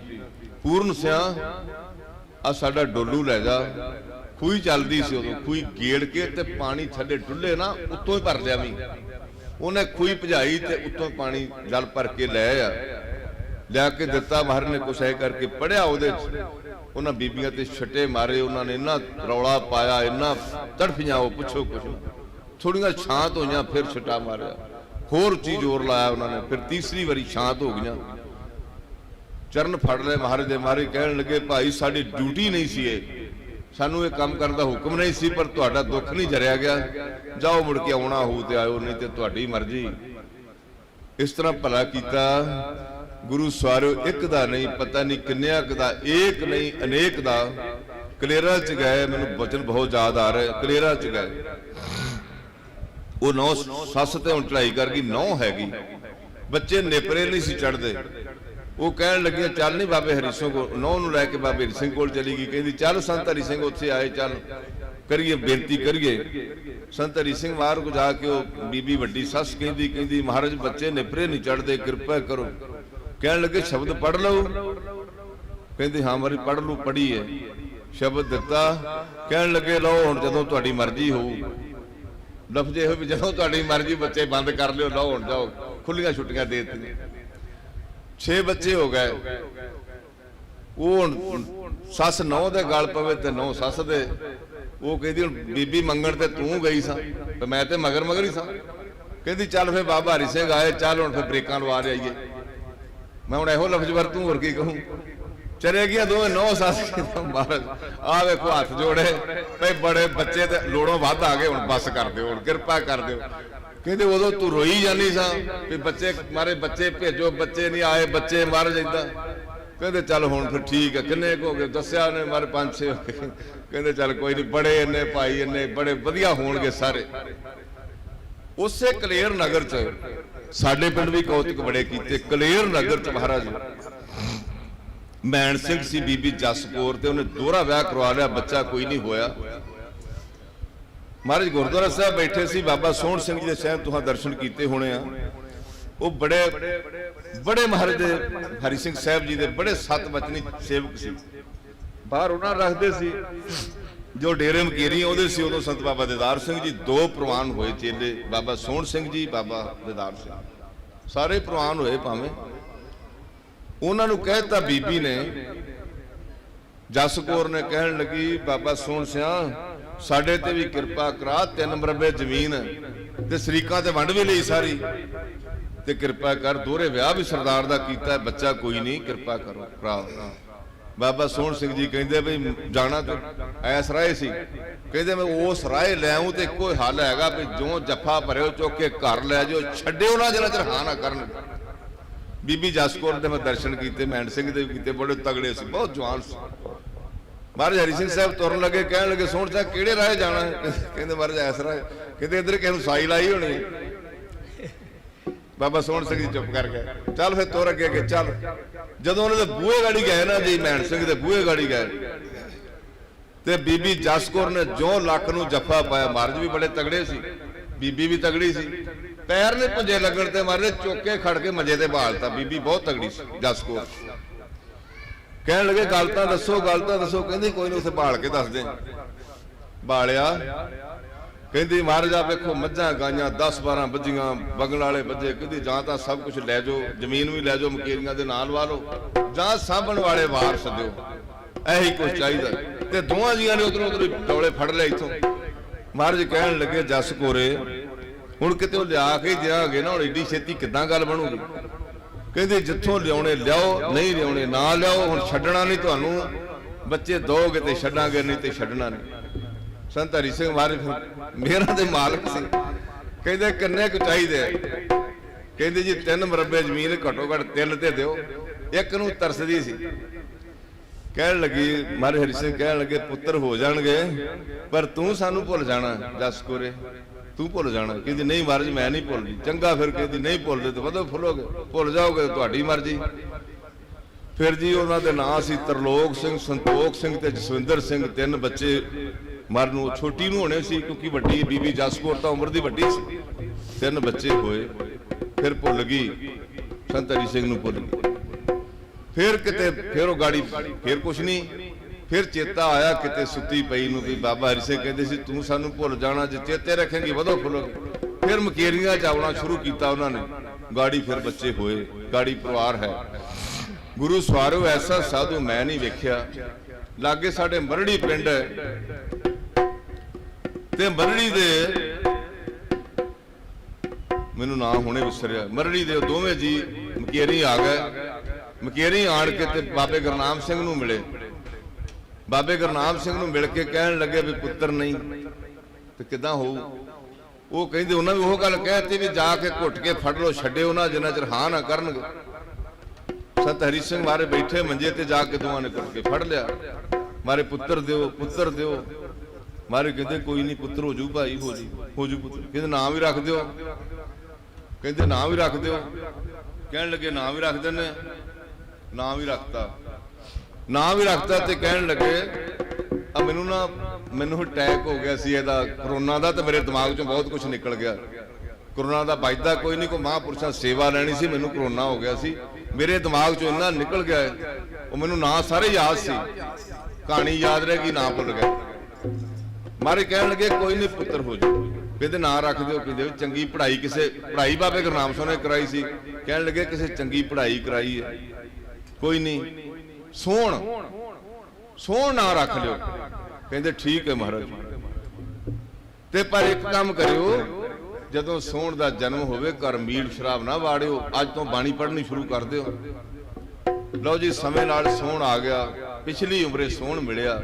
ਪੂਰਨ ਸਿਆ, ਆ ਸਾਡਾ ਡੋਲੂ ਲੈ ਜਾ। ਖੂਹੀ ਚੱਲਦੀ ਸੀ ਉਦੋਂ, ਖੂਹੀ ਗੇੜ ਕੇ ਤੇ ਪਾਣੀ ਥੱਲੇ ਡੁੱਲੇ ਨਾ, ਉੱਤੋਂ ਹੀ ਭਰ ਲਿਆ ਵੀ। ਉਹਨੇ ਖੂਹੀ ਭਜਾਈ ਤੇ ਉੱਤੋਂ ਪਾਣੀ ਜਲ ਭਰ ਕੇ ਲੈ ਆ, ਲਿਆ ਕੇ ਦਿੱਤਾ। ਮਹਾਰਾਜ ਨੇ ਕੁਛ ਐ ਕਰਕੇ ਪੜਿਆ ਉਹਦੇ 'ਚ। ਉਹਨਾਂ ਬੀਬੀਆਂ ਤੇ ਛੱਟੇ ਮਾਰੇ, ਉਹਨਾਂ ਨੇ ਇੰਨਾ ਰੌਲਾ ਪਾਇਆ, ਇੰਨਾ ਤੜਫੀਆਂ, ਉਹ ਪੁੱਛੋ ਕੁਛ। ਥੋੜੀਆਂ ਸ਼ਾਂਤ ਹੋਈਆਂ, ਫਿਰ ਛੱਟਾ ਮਾਰਿਆ, ਹੋਰ ਚੀਜ਼ ਜ਼ੋਰ ਲਾਇਆ ਉਹਨਾਂ ਨੇ। ਫਿਰ ਤੀਸਰੀ ਵਾਰੀ ਸ਼ਾਂਤ ਹੋ ਗਈਆਂ, ਚਰਨ ਫੜ ਲਏ ਮਹਾਰਾਜ ਦੇ। ਮਹਾਰਾਜ ਕਹਿਣ ਲੱਗੇ, ਭਾਈ ਸਾਡੀ ਡਿਊਟੀ ਨਹੀਂ ਸੀ ਇਹ, ਸਾਨੂੰ ਇਹ ਕੰਮ ਕਰਨ ਦਾ ਹੁਕਮ ਨਹੀਂ ਸੀ, ਪਰ ਤੁਹਾਡਾ ਦੁੱਖ ਨਹੀਂ ਜਰਿਆ ਗਿਆ। ਜਾਓ, ਮੁੜ ਕੇ ਆਉਣਾ ਹੋਊ ਤੇ ਆਇਓ, ਨਹੀਂ ਤੇ ਤੁਹਾਡੀ ਮਰਜ਼ੀ। ਇਸ ਤਰ੍ਹਾਂ ਭਲਾ ਕੀਤਾ ਗੁਰੂ ਸਵਾਰਿਓ। ਇੱਕ ਦਾ ਨਹੀਂ, ਪਤਾ ਨਹੀਂ ਕਿੰਨਿਆਂ ਕੁ ਦਾ, ਏਕ ਨਹੀਂ ਅਨੇਕ ਦਾ। ਕਲੇਰਾ 'ਚ ਗਏ, ਮੈਨੂੰ ਬਚਨ ਬਹੁਤ ਯਾਦ ਆ ਰਿਹਾ। ਕਲੇਰਾ 'ਚ ਗਏ, ਉਹ ਨੌ ਸੱਸ ਤੇ ਹੁਣ ਚੜਾਈ ਕਰ ਗਈ, ਨੌ ਹੈਗੀ, ਬੱਚੇ ਨੇਪਰੇ ਨਹੀਂ ਸੀ ਚੜਦੇ। ਉਹ ਕਹਿਣ ਲੱਗੇ ਚੱਲ ਨਹੀਂ ਬਾਬੇ ਹਰੀ ਸਿੰਘ ਕੋਲ, ਨੌ ਨੂੰ ਲੈ ਕੇ ਬਾਬੇ ਹਰੀ ਸਿੰਘ ਕੋਲ ਚਲੀ ਗਈ। ਕਹਿੰਦੀ ਚੱਲ ਸੰਤ ਹਰੀ ਸਿੰਘ ਉੱਥੇ ਆਏ, ਚੱਲ ਕਰੀਏ ਬੇਨਤੀ ਕਰੀਏ। ਸੰਤ ਹਰੀ ਸਿੰਘ ਮਾਰ ਕੋ ਜਾ ਕੇ ਉਹ ਬੀਬੀ ਵੱਡੀ ਸੱਸ ਕਹਿੰਦੀ ਮਹਾਰਾਜ ਬੱਚੇ ਨੇਪਰੇ ਨਹੀਂ ਚੜਦੇ, ਕਿਰਪਾ ਕਰੋ। ਕਹਿਣ ਲੱਗੇ ਸ਼ਬਦ ਪੜ੍ਹ ਲਓ। ਕਹਿੰਦੀ ਹਾਂ ਮਾਰੀ ਪੜ੍ਹ ਲਓ। ਪੜ੍ਹੀ ਹੈ, ਸ਼ਬਦ ਦਿੱਤਾ। ਕਹਿਣ ਲੱਗੇ ਲਓ ਹੁਣ ਜਦੋਂ ਤੁਹਾਡੀ ਮਰਜ਼ੀ ਹੋਊ। ਲਫ਼ਜ਼ ਇਹੋ ਵੀ ਜਦੋਂ ਤੁਹਾਡੀ ਮਰਜ਼ੀ, ਬੱਚੇ ਬੰਦ ਕਰ ਲਿਓ, ਲਓ ਹੁਣ ਜਾਓ। ਖੁੱਲੀਆਂ ਛੁੱਟੀਆਂ ਦੇ ਦਿੱਤੀਆਂ। 6 ਬੱਚੇ ਹੋ ਗਏ। ਉਹ ਹੁਣ ਸੱਸ ਨੌ ਦੇ ਗਲ ਪਵੇ ਤੇ ਨੌ ਸੱਸ ਦੇ। ਉਹ ਕਹਿੰਦੀ ਹੁਣ ਬੀਬੀ ਮੰਗਣ ਤੇ ਤੂੰ ਗਈ ਸਾਂ ਤੇ ਮੈਂ ਤੇ ਮਗਰ ਹੀ ਸਾਂ। ਕਹਿੰਦੀ ਚੱਲ ਫਿਰ ਬਾਬਾ ਹਰੀ ਸਿੰਘ ਆਏ, ਚੱਲ ਹੁਣ ਫਿਰ ਬ੍ਰੇਕਾਂ ਲਵਾ ਲਿਆਈਏ। ਮੈਂ ਹੁਣ ਇਹੋ ਲਫ਼ਜ਼ ਵਰਤੂੰ, ਹੋਰ ਕੀ ਕਹੂੰ। ਚਲੇ ਗਿਆ ਦੋਵੇਂ ਨੌ ਸੱਸ। ਮਹਾਰਾਜ ਆ ਵੇਖੋ ਹੱਥ ਜੋੜੇ, ਭਈ ਬੜੇ ਬੱਚੇ ਤੇ ਲੋੜੋਂ ਵੱਧ ਆ ਗਏ, ਹੁਣ ਬੱਸ ਕਰ ਦਿਓ, ਹੁਣ ਕਿਰਪਾ ਕਰ ਦਿਓ। ਕਹਿੰਦੇ ਉਦੋਂ ਤੂੰ ਰੋਈ ਜਾਂਦੀ ਸਾਂ ਵੀ ਬੱਚੇ ਮਾਰੇ, ਬੱਚੇ ਭੇਜੋ, ਬੱਚੇ ਨਹੀਂ ਆਏ, ਬੱਚੇ ਮਰ ਜਾਂਦਾ। ਕਹਿੰਦੇ ਚੱਲ ਹੁਣ ਫਿਰ ਠੀਕ ਹੈ। ਕਿੰਨੇ ਕੁ ਹੋ ਗਏ ਦੱਸਿਆ ਉਹਨੇ, ਮਾਰੇ 5-6 ਹੋ ਗਏ। ਕਹਿੰਦੇ ਚੱਲ ਕੋਈ ਨਹੀਂ, ਬੜੇ ਇੰਨੇ ਭਾਈ ਇੰਨੇ ਬੜੇ ਵਧੀਆ ਹੋਣਗੇ ਸਾਰੇ। ਉਸੇ ਕਲੇਰ ਨਗਰ 'ਚ ਸਾਡੇ ਪਿੰਡ ਵੀ ਕੌਤਕ ਬੜੇ ਕੀਤੇ। ਕਲੇਰ ਨਗਰ ਚ ਮਹਾਰਾਜ ਮੈਣ ਸਿੰਘ ਸੀ, ਬੀਬੀ ਜਸ ਕੌਰ, ਤੇ ਉਹਨੇ ਦੋਹਰਾ ਵਿਆਹ ਕਰਵਾ ਲਿਆ, ਬੱਚਾ ਕੋਈ ਨਹੀਂ ਹੋਇਆ। ਮਹਾਰਾਜ ਗੁਰਦੁਆਰਾ ਸਾਹਿਬ ਬੈਠੇ ਸੀ, ਬਾਬਾ ਸੋਹਣ ਸਿੰਘ ਜੀ ਦੇ ਸ਼ਾਇਦ ਤੁਸੀਂ ਦਰਸ਼ਨ ਕੀਤੇ ਹੋਣੇ ਆ। ਉਹ ਬੜੇ ਮਹਾਰਾਜ ਦੇ ਹਰੀ ਸਿੰਘ ਸਾਹਿਬ ਜੀ ਦੇ ਬੜੇ ਸਤ ਬਚਨੀ ਸੇਵਕ ਸੀ। ਬਾਹਰ ਉਹਨਾਂ ਰੱਖਦੇ ਸੀ ਜੋ ਡੇਰੇ ਮਕੇਰੀ ਉਹਦੇ ਸੀ। ਉਦੋਂ ਸੰਤ ਬਾਬਾ ਦਿਦਾਰ ਸਿੰਘ ਜੀ 2 ਪ੍ਰਵਾਨ ਹੋਏ ਚੇਲੇ, ਬਾਬਾ ਸੋਹਣ ਸਿੰਘ ਜੀ, ਬਾਬਾ ਦਿਦਾਰ ਸਿੰਘ, ਸਾਰੇ ਪ੍ਰਵਾਨ ਹੋਏ। ਭਾਵੇਂ ਉਹਨਾਂ ਨੂੰ ਕਹਿਤਾ ਬੀਬੀ ਨੇ, ਜਸ ਕੌਰ ਨੇ ਕਹਿਣ ਲੱਗੀ, ਬਾਬਾ ਸੋਹਣ ਸਿਆ ਸਾਡੇ ਤੇ ਵੀ ਕਿਰਪਾ ਕਰਾ, 3 ਮਰਬੇ ਜ਼ਮੀਨ ਤੇ ਸ਼ਰੀਕਾਂ ਤੇ ਵੰਡ ਵੀ ਲਈ ਸਾਰੀ, ਤੇ ਕਿਰਪਾ ਕਰ, ਦੋਹਰੇ ਵਿਆਹ ਵੀ ਸਰਦਾਰ ਦਾ ਕੀਤਾ, ਬੱਚਾ ਕੋਈ ਨਹੀਂ, ਕਿਰਪਾ ਕਰੋ ਭਰਾ। ਬਾਬਾ ਸੋਹਣ ਸਿੰਘ ਜੀ ਕਹਿੰਦੇ ਵੀ ਜਾਣਾ ਤੇ ਐਸ ਰਾਏ ਸੀ, ਕਹਿੰਦੇ ਮੈਂ ਉਸ ਰਾਏ ਲੈ ਆਉਂ ਤੇ ਇੱਕੋ ਹੱਲ ਹੈਗਾ ਵੀ ਜੋ ਜੱਫਾ ਭਰਿਓ ਚੁੱਕ ਕੇ ਘਰ ਲੈ ਜਾਓ, ਛੱਡਿਓ ਨਾ ਜਿੰਨਾ ਚਿਰ ਹਾਂ ਨਾ ਕਰਨ। ਬੀਬੀ ਜਸ ਕੌਰ ਦੇ ਮੈਂ ਦਰਸ਼ਨ ਕੀਤੇ, ਮੈਂਡ ਸਿੰਘ ਦੇ ਵੀ ਕੀਤੇ, ਬੜੇ ਤਗੜੇ ਸੀ, ਬਹੁਤ ਜਵਾਨ ਸੀ। ਮਹਾਰਾਜ ਹਰੀ ਸਿੰਘ ਸਾਹਿਬ ਤੁਰਨ ਲੱਗੇ, ਕਹਿਣ ਲੱਗੇ ਸੋਹਣ ਸਾਹਿਬ ਕਿਹੜੇ ਰਾਹ ਜਾਣਾ ਹੈ? ਕਹਿੰਦੇ ਮਹਾਰਾਜ ਐਸ ਰਾਹ। ਕਹਿੰਦੇ ਇੱਧਰ ਕਿਸੇ ਨੂੰ ਸਾਈ ਲਾਈ ਹੋਣੀ। ਬਾਬਾ ਸੋਹਣ ਸਿੰਘ ਜੀ ਚੁੱਪ ਕਰ ਗਏ। ਚੱਲ ਫਿਰ ਤੁਰ ਅੱਗੇ ਅੱਗੇ ਚੱਲ। ਜਦੋਂ ਉਹਨਾਂ ਦੇ ਬੂਹੇ ਗਾੜੀ ਗਏ ਨਾ ਜੀ, ਮੈਣ ਸਿੰਘ ਦੇ ਬੂਹੇ ਗਾੜੀ ਗਏ, ਤੇ ਬੀਬੀ ਜਸ ਕੌਰ ਨੇ ਜੋ ਲੱਕ ਨੂੰ ਜੱਫਾ ਪਾਇਆ। ਮਹਾਰਾਜ ਵੀ ਬੜੇ ਤਗੜੇ ਸੀ, ਬੀਬੀ ਵੀ ਤਗੜੀ ਸੀ। ਪੈਰ ਨੇ ਪੁੰਜੇ ਲੱਗਣ ਤੇ ਮਹਾਰਾਜ ਚੁੱਕ ਕੇ ਖੜ ਕੇ ਮੰਜੇ ਤੇ ਬਾਲਤਾ। ਬੀਬੀ ਬਹੁਤ ਤਗੜੀ ਸੀ ਜਸ ਕੌਰ। ਕਹਿਣ ਲੱਗੇ ਗੱਲ ਤਾਂ ਦੱਸੋ, ਗੱਲ ਤਾਂ ਦੱਸੋ। ਕਹਿੰਦੀ ਕੋਈ ਨਹੀਂ, ਉੱਥੇ ਬਾਲ ਕੇ ਦੱਸ ਦੇ। ਬਾਲਿਆ। ਕਹਿੰਦੀ ਮਹਾਰਾਜ ਆ ਵੇਖੋ ਮੱਝਾਂ ਗਾਈਆਂ 10-12 ਬੱਜੀਆਂ, ਬਗਲ ਵਾਲੇ ਬੱਜੇ। ਕਹਿੰਦੀ ਜਾਂ ਤਾਂ ਸਭ ਕੁਝ ਲੈ ਜਾਓ, ਜ਼ਮੀਨ ਵੀ ਲੈ ਜਾਓ, ਮਕੇਰੀਆਂ ਦੇ ਨਾਲ ਵਾ ਲਓ, ਜਾਂ ਸਾਂਭਣ ਵਾਲੇ ਵਾਰਸ ਦਿਓ, ਇਹੀ ਕੁਝ ਚਾਹੀਦਾ। ਤੇ ਦੋਵਾਂ ਜੀਆਂ ਨੇ ਉਧਰੋਂ ਉਧਰ ਡੋਲੇ ਫੜ ਲਿਆ ਇੱਥੋਂ। ਮਹਾਰਾਜ ਕਹਿਣ ਲੱਗੇ ਜਸ ਕੋਰੇ ਹੁਣ ਕਿਤੇ ਉਹ ਲਿਆ ਕੇ ਦਿਆਂਗੇ ਨਾ, ਹੁਣ ਏਡੀ ਛੇਤੀ ਕਿੱਦਾਂ ਗੱਲ ਬਣੂਗੀ? ਕਹਿੰਦੇ ਜਿੱਥੋਂ ਲਿਆਉਣੇ ਲਿਆਓ, ਨਹੀਂ ਲਿਆਉਣੇ ਨਾ ਲਿਆਓ, ਹੁਣ ਛੱਡਣਾ ਨਹੀਂ ਤੁਹਾਨੂੰ, ਬੱਚੇ ਦੋਗੇ ਤੇ ਛੱਡਾਂਗੇ, ਨਹੀਂ ਤੇ ਛੱਡਣਾ ਨਹੀਂ। ਸੰਤ ਹਰੀ ਸਿੰਘ ਮਹਾਰਾਜ ਮੇਰਾ ਦੇ ਮਾਲਕ ਸੀ। ਕਹਿੰਦੇ ਕਿੰਨੇ ਕੁ ਚਾਹੀਦੇ? ਕਹਿੰਦੇ ਜੀ 3 ਮਰਬੇ ਜ਼ਮੀਨ ਘੱਟੋ ਘੱਟ 3 ਤੇ ਦਿਓ। ਇੱਕ ਨੂੰ ਤਰਸਦੀ ਸੀ। ਕਹਿਣ ਲੱਗੀ ਮਹਾਰਾਜ ਹਰੀ ਸਿੰਘ ਕਹਿਣ ਲੱਗੇ ਪੁੱਤਰ ਹੋ ਜਾਣਗੇ, ਪਰ ਤੂੰ ਸਾਨੂੰ ਭੁੱਲ ਜਾਣਾ ਜਸ ਕੋਰੇ, ਤੂੰ ਭੁੱਲ ਜਾਣਾ। ਕਹਿੰਦੀ ਨਹੀਂ ਮਹਾਰਾਜ ਮੈਂ ਨਹੀਂ ਭੁੱਲਦੀ। ਚੰਗਾ ਫਿਰ ਕਹਿੰਦੀ ਨਹੀਂ ਭੁੱਲਦੇ ਤੇ ਵਧੋ ਫੁੱਲੋਗੇ, ਭੁੱਲ ਜਾਓਗੇ ਤੁਹਾਡੀ ਮਰਜ਼ੀ। ਫਿਰ ਜੀ ਉਹਨਾਂ ਦੇ ਨਾਂ ਸੀ ਤਰਲੋਕ ਸਿੰਘ, ਸੰਤੋਖ ਸਿੰਘ ਤੇ ਜਸਵਿੰਦਰ ਸਿੰਘ। 3 ਬੱਚੇ ਮਰਨ ਨੂੰ, ਛੋਟੀ ਨੂੰ ਹੋਣੇ ਸੀ ਕਿਉਂਕਿ ਵੱਡੀ ਬੀਬੀ ਜਸ ਕੌਰ ਤਾਂ ਉਮਰ ਦੀ ਵੱਡੀ ਸੀ। 3 ਬੱਚੇ ਹੋਏ। ਫਿਰ ਭੁੱਲ ਗਈ, ਸੰਤ ਹਰੀ ਸਿੰਘ ਨੂੰ ਭੁੱਲ ਗਈ। ਫਿਰ ਕਿਤੇ ਫਿਰ ਉਹ ਗਾੜੀ ਫਿਰ ਕੁਛ ਨਹੀਂ। ਫਿਰ ਚੇਤਾ ਆਇਆ ਕਿਤੇ ਸੁੱਤੀ ਪਈ ਨੂੰ ਵੀ ਬਾਬਾ ਹਰੀ ਸਿੰਘ ਕਹਿੰਦੇ ਸੀ ਤੂੰ ਸਾਨੂੰ ਭੁੱਲ ਜਾਣਾ, ਜੇ ਚੇਤੇ ਰੱਖੇਂਗੀ ਵਧੋ ਫੁੱਲੋਗੇ। ਫਿਰ ਮਕੇਰੀਆਂ ਚ ਆਉਣਾ ਸ਼ੁਰੂ ਕੀਤਾ ਉਹਨਾਂ ਨੇ। ਗਾੜੀ ਫਿਰ ਬੱਚੇ ਹੋਏ, ਗਾੜੀ ਪਰਿਵਾਰ ਹੈ। ਗੁਰੂ ਸਵਾਰੋ ਐਸਾ ਸਾਧੂ ਮੈਂ ਨਹੀਂ ਵੇਖਿਆ। ਲਾਗੇ ਸਾਡੇ ਮਰੜੀ ਪਿੰਡ ਤੇ ਮਰੜੀ ਦੇ ਮੈਨੂੰ ਨਾਂ ਹੁਣੇ ਵਿਸਰਿਆ, ਮਰੜੀ ਦੇ ਦੋਵੇਂ ਜੀ ਮਕੇਰੀ ਆ ਗਏ। ਮਕੇਰੀ ਆਣ ਕੇ ਤੇ ਬਾਬੇ ਗੁਰਨਾਮ ਸਿੰਘ ਨੂੰ ਮਿਲੇ। ਬਾਬੇ ਗੁਰਨਾਮ ਸਿੰਘ ਨੂੰ ਮਿਲ ਕੇ ਕਹਿਣ ਲੱਗੇ ਵੀ ਪੁੱਤਰ ਨਹੀਂ ਤੇ ਕਿੱਦਾਂ ਹੋਊ? ਉਹ ਕਹਿੰਦੇ ਉਹਨਾਂ ਵੀ ਉਹ ਗੱਲ ਕਹਿਤੀ ਵੀ ਜਾ ਕੇ ਘੁੱਟ ਕੇ ਫੜ ਲਓ, ਛੱਡਿਓ ਨਾ ਜਿੰਨਾ ਚਿਰ ਹਾਂ ਨਾ ਕਰਨਗੇ। ਸੰਤ ਹਰੀ ਸਿੰਘ ਮਾਰੇ ਬੈਠੇ ਮੰਜੇ ਤੇ ਜਾ ਕੇ ਦੋਵਾਂ ਨੇ ਘੁੱਟ ਕੇ ਫੜ ਲਿਆ। ਮਾਰੇ ਪੁੱਤਰ ਦਿਓ, ਪੁੱਤਰ ਦਿਓ। ਮਾਰੇ ਕਹਿੰਦੇ ਕੋਈ ਨਹੀਂ ਪੁੱਤਰ ਹੋ ਜੂ ਭਾਈ, ਹੋ ਜੂ ਪੁੱਤਰ। ਕਹਿੰਦੇ ਨਾਂ ਵੀ ਰੱਖ ਦਿਓ। ਕਹਿੰਦੇ ਨਾਂ ਵੀ ਰੱਖ ਦਿਓ। ਕਹਿਣ ਲੱਗੇ ਨਾਂ ਵੀ ਰੱਖ ਦਿੰਦੇ। ਨਾਂ ਵੀ ਰੱਖਤਾ, ਨਾਂ ਵੀ ਰੱਖਤਾ। ਤੇ ਕਹਿਣ ਲੱਗੇ ਆ ਮੈਨੂੰ ਅਟੈਕ ਹੋ ਗਿਆ ਸੀ ਇਹਦਾ, ਕਰੋਨਾ ਦਾ, ਤੇ ਮੇਰੇ ਦਿਮਾਗ ਚੋਂ ਬਹੁਤ ਕੁਝ ਨਿਕਲ ਗਿਆ। ਕਰੋਨਾ ਦਾ ਵੱਜਦਾ ਕੋਈ ਨਹੀਂ, ਕੋਈ ਮਹਾਂਪੁਰਸ਼ਾਂ ਸੇਵਾ ਲੈਣੀ ਸੀ, ਮੈਨੂੰ ਕਰੋਨਾ ਹੋ ਗਿਆ ਸੀ, ਮੇਰੇ ਦਿਮਾਗ ਚੋਂ ਇੰਨਾ ਨਿਕਲ ਗਿਆ। ਉਹ ਮੈਨੂੰ ਨਾਂ ਸਾਰੇ ਯਾਦ ਸੀ, ਕਹਾਣੀ ਯਾਦ ਰਹਿ ਗਈ, ਨਾਂ ਭੁੱਲ ਗਿਆ। ਮਾਰੇ ਕਹਿਣ ਲੱਗੇ ਕੋਈ ਨਹੀਂ ਪੁੱਤਰ ਹੋ ਜਾਊ। ਕਹਿੰਦੇ ਨਾਂ ਰੱਖ ਦਿਓ। ਕਹਿੰਦੇ ਚੰਗੀ ਪੜ੍ਹਾਈ ਕਿਸੇ ਪੜ੍ਹਾਈ ਬਾਬੇ ਗੁਰਨਾਮ ਸਿੰਘ ਨੇ ਕਰਾਈ ਸੀ। ਕਹਿਣ ਲੱਗੇ ਕਿਸੇ ਚੰਗੀ ਪੜ੍ਹਾਈ ਕਰਾਈ ਹੈ, ਕੋਈ ਨਹੀਂ ਸੋਹਣ ਨਾਂ ਰੱਖ ਲਿਓ। ਕਹਿੰਦੇ ਠੀਕ ਹੈ ਮਹਾਰਾਜ। ਤੇ ਪਰ ਇੱਕ ਕੰਮ ਕਰਿਓ, ਜਦੋਂ ਸੋਹਣ ਦਾ ਜਨਮ ਹੋਵੇ ਘਰ ਮੀਟ ਸ਼ਰਾਬ ਨਾ ਵਾੜਿਓ। ਅੱਜ ਤੋਂ ਬਾਣੀ ਪੜ੍ਹਨੀ ਸ਼ੁਰੂ ਕਰ ਦਿਓ। ਲਓ ਜੀ ਸਮੇਂ ਨਾਲ ਸੋਹਣ ਆ ਗਿਆ। ਪਿਛਲੀ ਉਮਰੇ ਸੋਹਣ ਮਿਲਿਆ।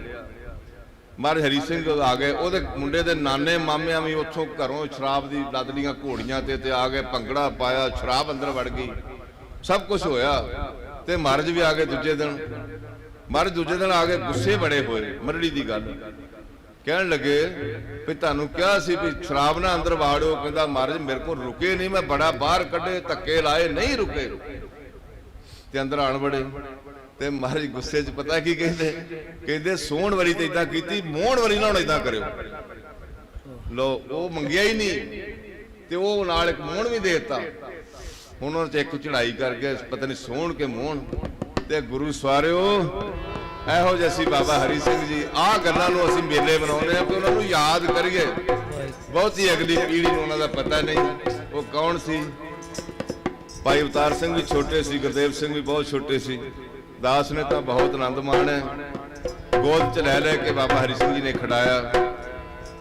ਮਹਾਰਾਜ ਹਰੀ ਸਿੰਘ ਆ ਗਏ। ਉਹਦੇ ਮੁੰਡੇ ਦੇ ਨਾਨੇ ਮਾਮਿਆਂ ਵੀ ਉੱਥੋਂ ਘਰੋਂ ਸ਼ਰਾਬ ਦੀ ਲੱਦ ਲੀਆਂ ਘੋੜੀਆਂ ਤੇ ਆ ਗਏ। ਭੰਗੜਾ ਪਾਇਆ, ਸ਼ਰਾਬ ਅੰਦਰ ਵੜ ਗਈ, ਸਭ ਕੁਝ ਹੋਇਆ। ਤੇ ਮਹਾਰਾਜ ਵੀ ਆ ਗਏ ਦੂਜੇ ਦਿਨ। ਮਹਾਰਾਜ ਦੂਜੇ ਦਿਨ ਆ ਗਏ, ਗੁੱਸੇ ਬੜੇ ਹੋਏ। ਮਰੜੀ ਦੀ ਗੱਲ ਕਹਿਣ ਲੱਗੇ ਵੀ ਤੁਹਾਨੂੰ ਕਿਹਾ ਸੀ ਵੀ ਸ਼ਰਾਬ ਨਾ ਅੰਦਰ ਵਾੜੋ। ਕਹਿੰਦਾ ਮਹਾਰਾਜ ਮੇਰੇ ਕੋਲ ਰੁਕੇ ਨਹੀਂ, ਮੈਂ ਬੜਾ ਬਾਹਰ ਕੱਢੇ, ਧੱਕੇ ਲਾਏ, ਨਹੀਂ ਰੁਕੇ ਤੇ ਅੰਦਰ ਆਣ ਵੜੇ। ਤੇ ਮਹਾਰਾਜ ਗੁੱਸੇ 'ਚ ਪਤਾ ਕੀ ਕਹਿੰਦੇ, ਕਹਿੰਦੇ ਸੋਹਣ ਵਾਰੀ ਤੇ ਇਦਾਂ ਕੀਤੀ, ਮੋਹਣ ਵਾਰੀ ਨਾ ਹੁਣ ਇਦਾਂ ਕਰਿਓ। ਲੋ ਉਹ ਮੰਗਿਆ ਹੀ ਨਹੀਂ ਤੇ ਉਹ ਨਾਲ ਇੱਕ ਮੋਹਣ ਵੀ ਦੇ ਦਿੱਤਾ। ਹੁਣ ਉਹਨਾਂ 'ਚ ਇੱਕ ਚੜਾਈ ਕਰ ਗਏ, ਪਤਾ ਨਹੀਂ ਸੋਹਣ ਕੇ ਮੋਹਣ। ਤੇ ਗੁਰੂ ਸਵਾਰਿਓ ਇਹੋ ਜਿਹੇ ਸੀ ਬਾਬਾ ਹਰੀ ਸਿੰਘ ਜੀ। ਆਹ ਗੱਲਾਂ ਨੂੰ ਅਸੀਂ ਮੇਲੇ ਮਨਾਉਂਦੇ ਆ ਕਿ ਉਹਨਾਂ ਨੂੰ ਯਾਦ ਕਰੀਏ। ਬਹੁਤੀ ਅਗਲੀ ਪੀੜ੍ਹੀ ਨੂੰ ਉਹਨਾਂ ਦਾ ਪਤਾ ਨਹੀਂ ਉਹ ਕੌਣ ਸੀ। ਭਾਈ ਅਵਤਾਰ ਸਿੰਘ ਵੀ ਛੋਟੇ ਸੀ, ਗੁਰਦੇਵ ਸਿੰਘ ਵੀ ਬਹੁਤ ਛੋਟੇ ਸੀ। ਦਾਸ ਨੇ ਤਾਂ ਬਹੁਤ ਆਨੰਦ ਮਾਣਿਆ, ਗੋਦ 'ਚ ਲੈ ਲੈ ਕੇ ਬਾਬਾ ਹਰੀ ਸਿੰਘ ਜੀ ਨੇ ਖੜਾਇਆ।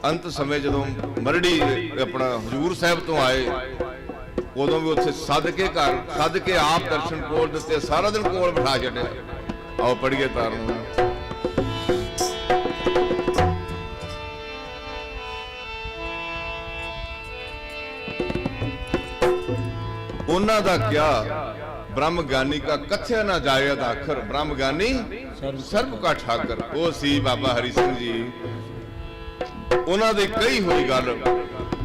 ਅੰਤ ਸਮੇਂ ਜਦੋਂ ਮਰੜੀ ਆਪਣਾ ਹਜ਼ੂਰ ਸਾਹਿਬ ਤੋਂ ਆਏ, ਉਦੋਂ ਵੀ ਉੱਥੇ ਸੱਦ ਕੇ ਘਰ ਸੱਦ ਕੇ ਆਪ ਦਰਸ਼ਨ ਕੋਲ ਦਿੱਤੇ, ਸਾਰਾ ਦਿਨ ਕੋਲ ਬਿਠਾ ਛੱਡਿਆ। ਆਓ ਪੜੀਏ ਤਾਰਨ। ਉਹਨਾਂ ਦਾ ਕਿਹਾ ਬ੍ਰਹਮ ਗਿਆਨੀ ਕਾ ਕਥਿਆ ਨਾ ਜਾਇਦ ਆਖਰ, ਬ੍ਰਹਮ ਗਿਆਨੀ ਸਰਬ ਕਾ ਠਾਕਰ। ਉਹ ਸੀ ਬਾਬਾ ਹਰੀ ਸਿੰਘ ਜੀ। ਉਹਨਾਂ ਦੀ ਕਹੀ ਹੋਈ ਗੱਲ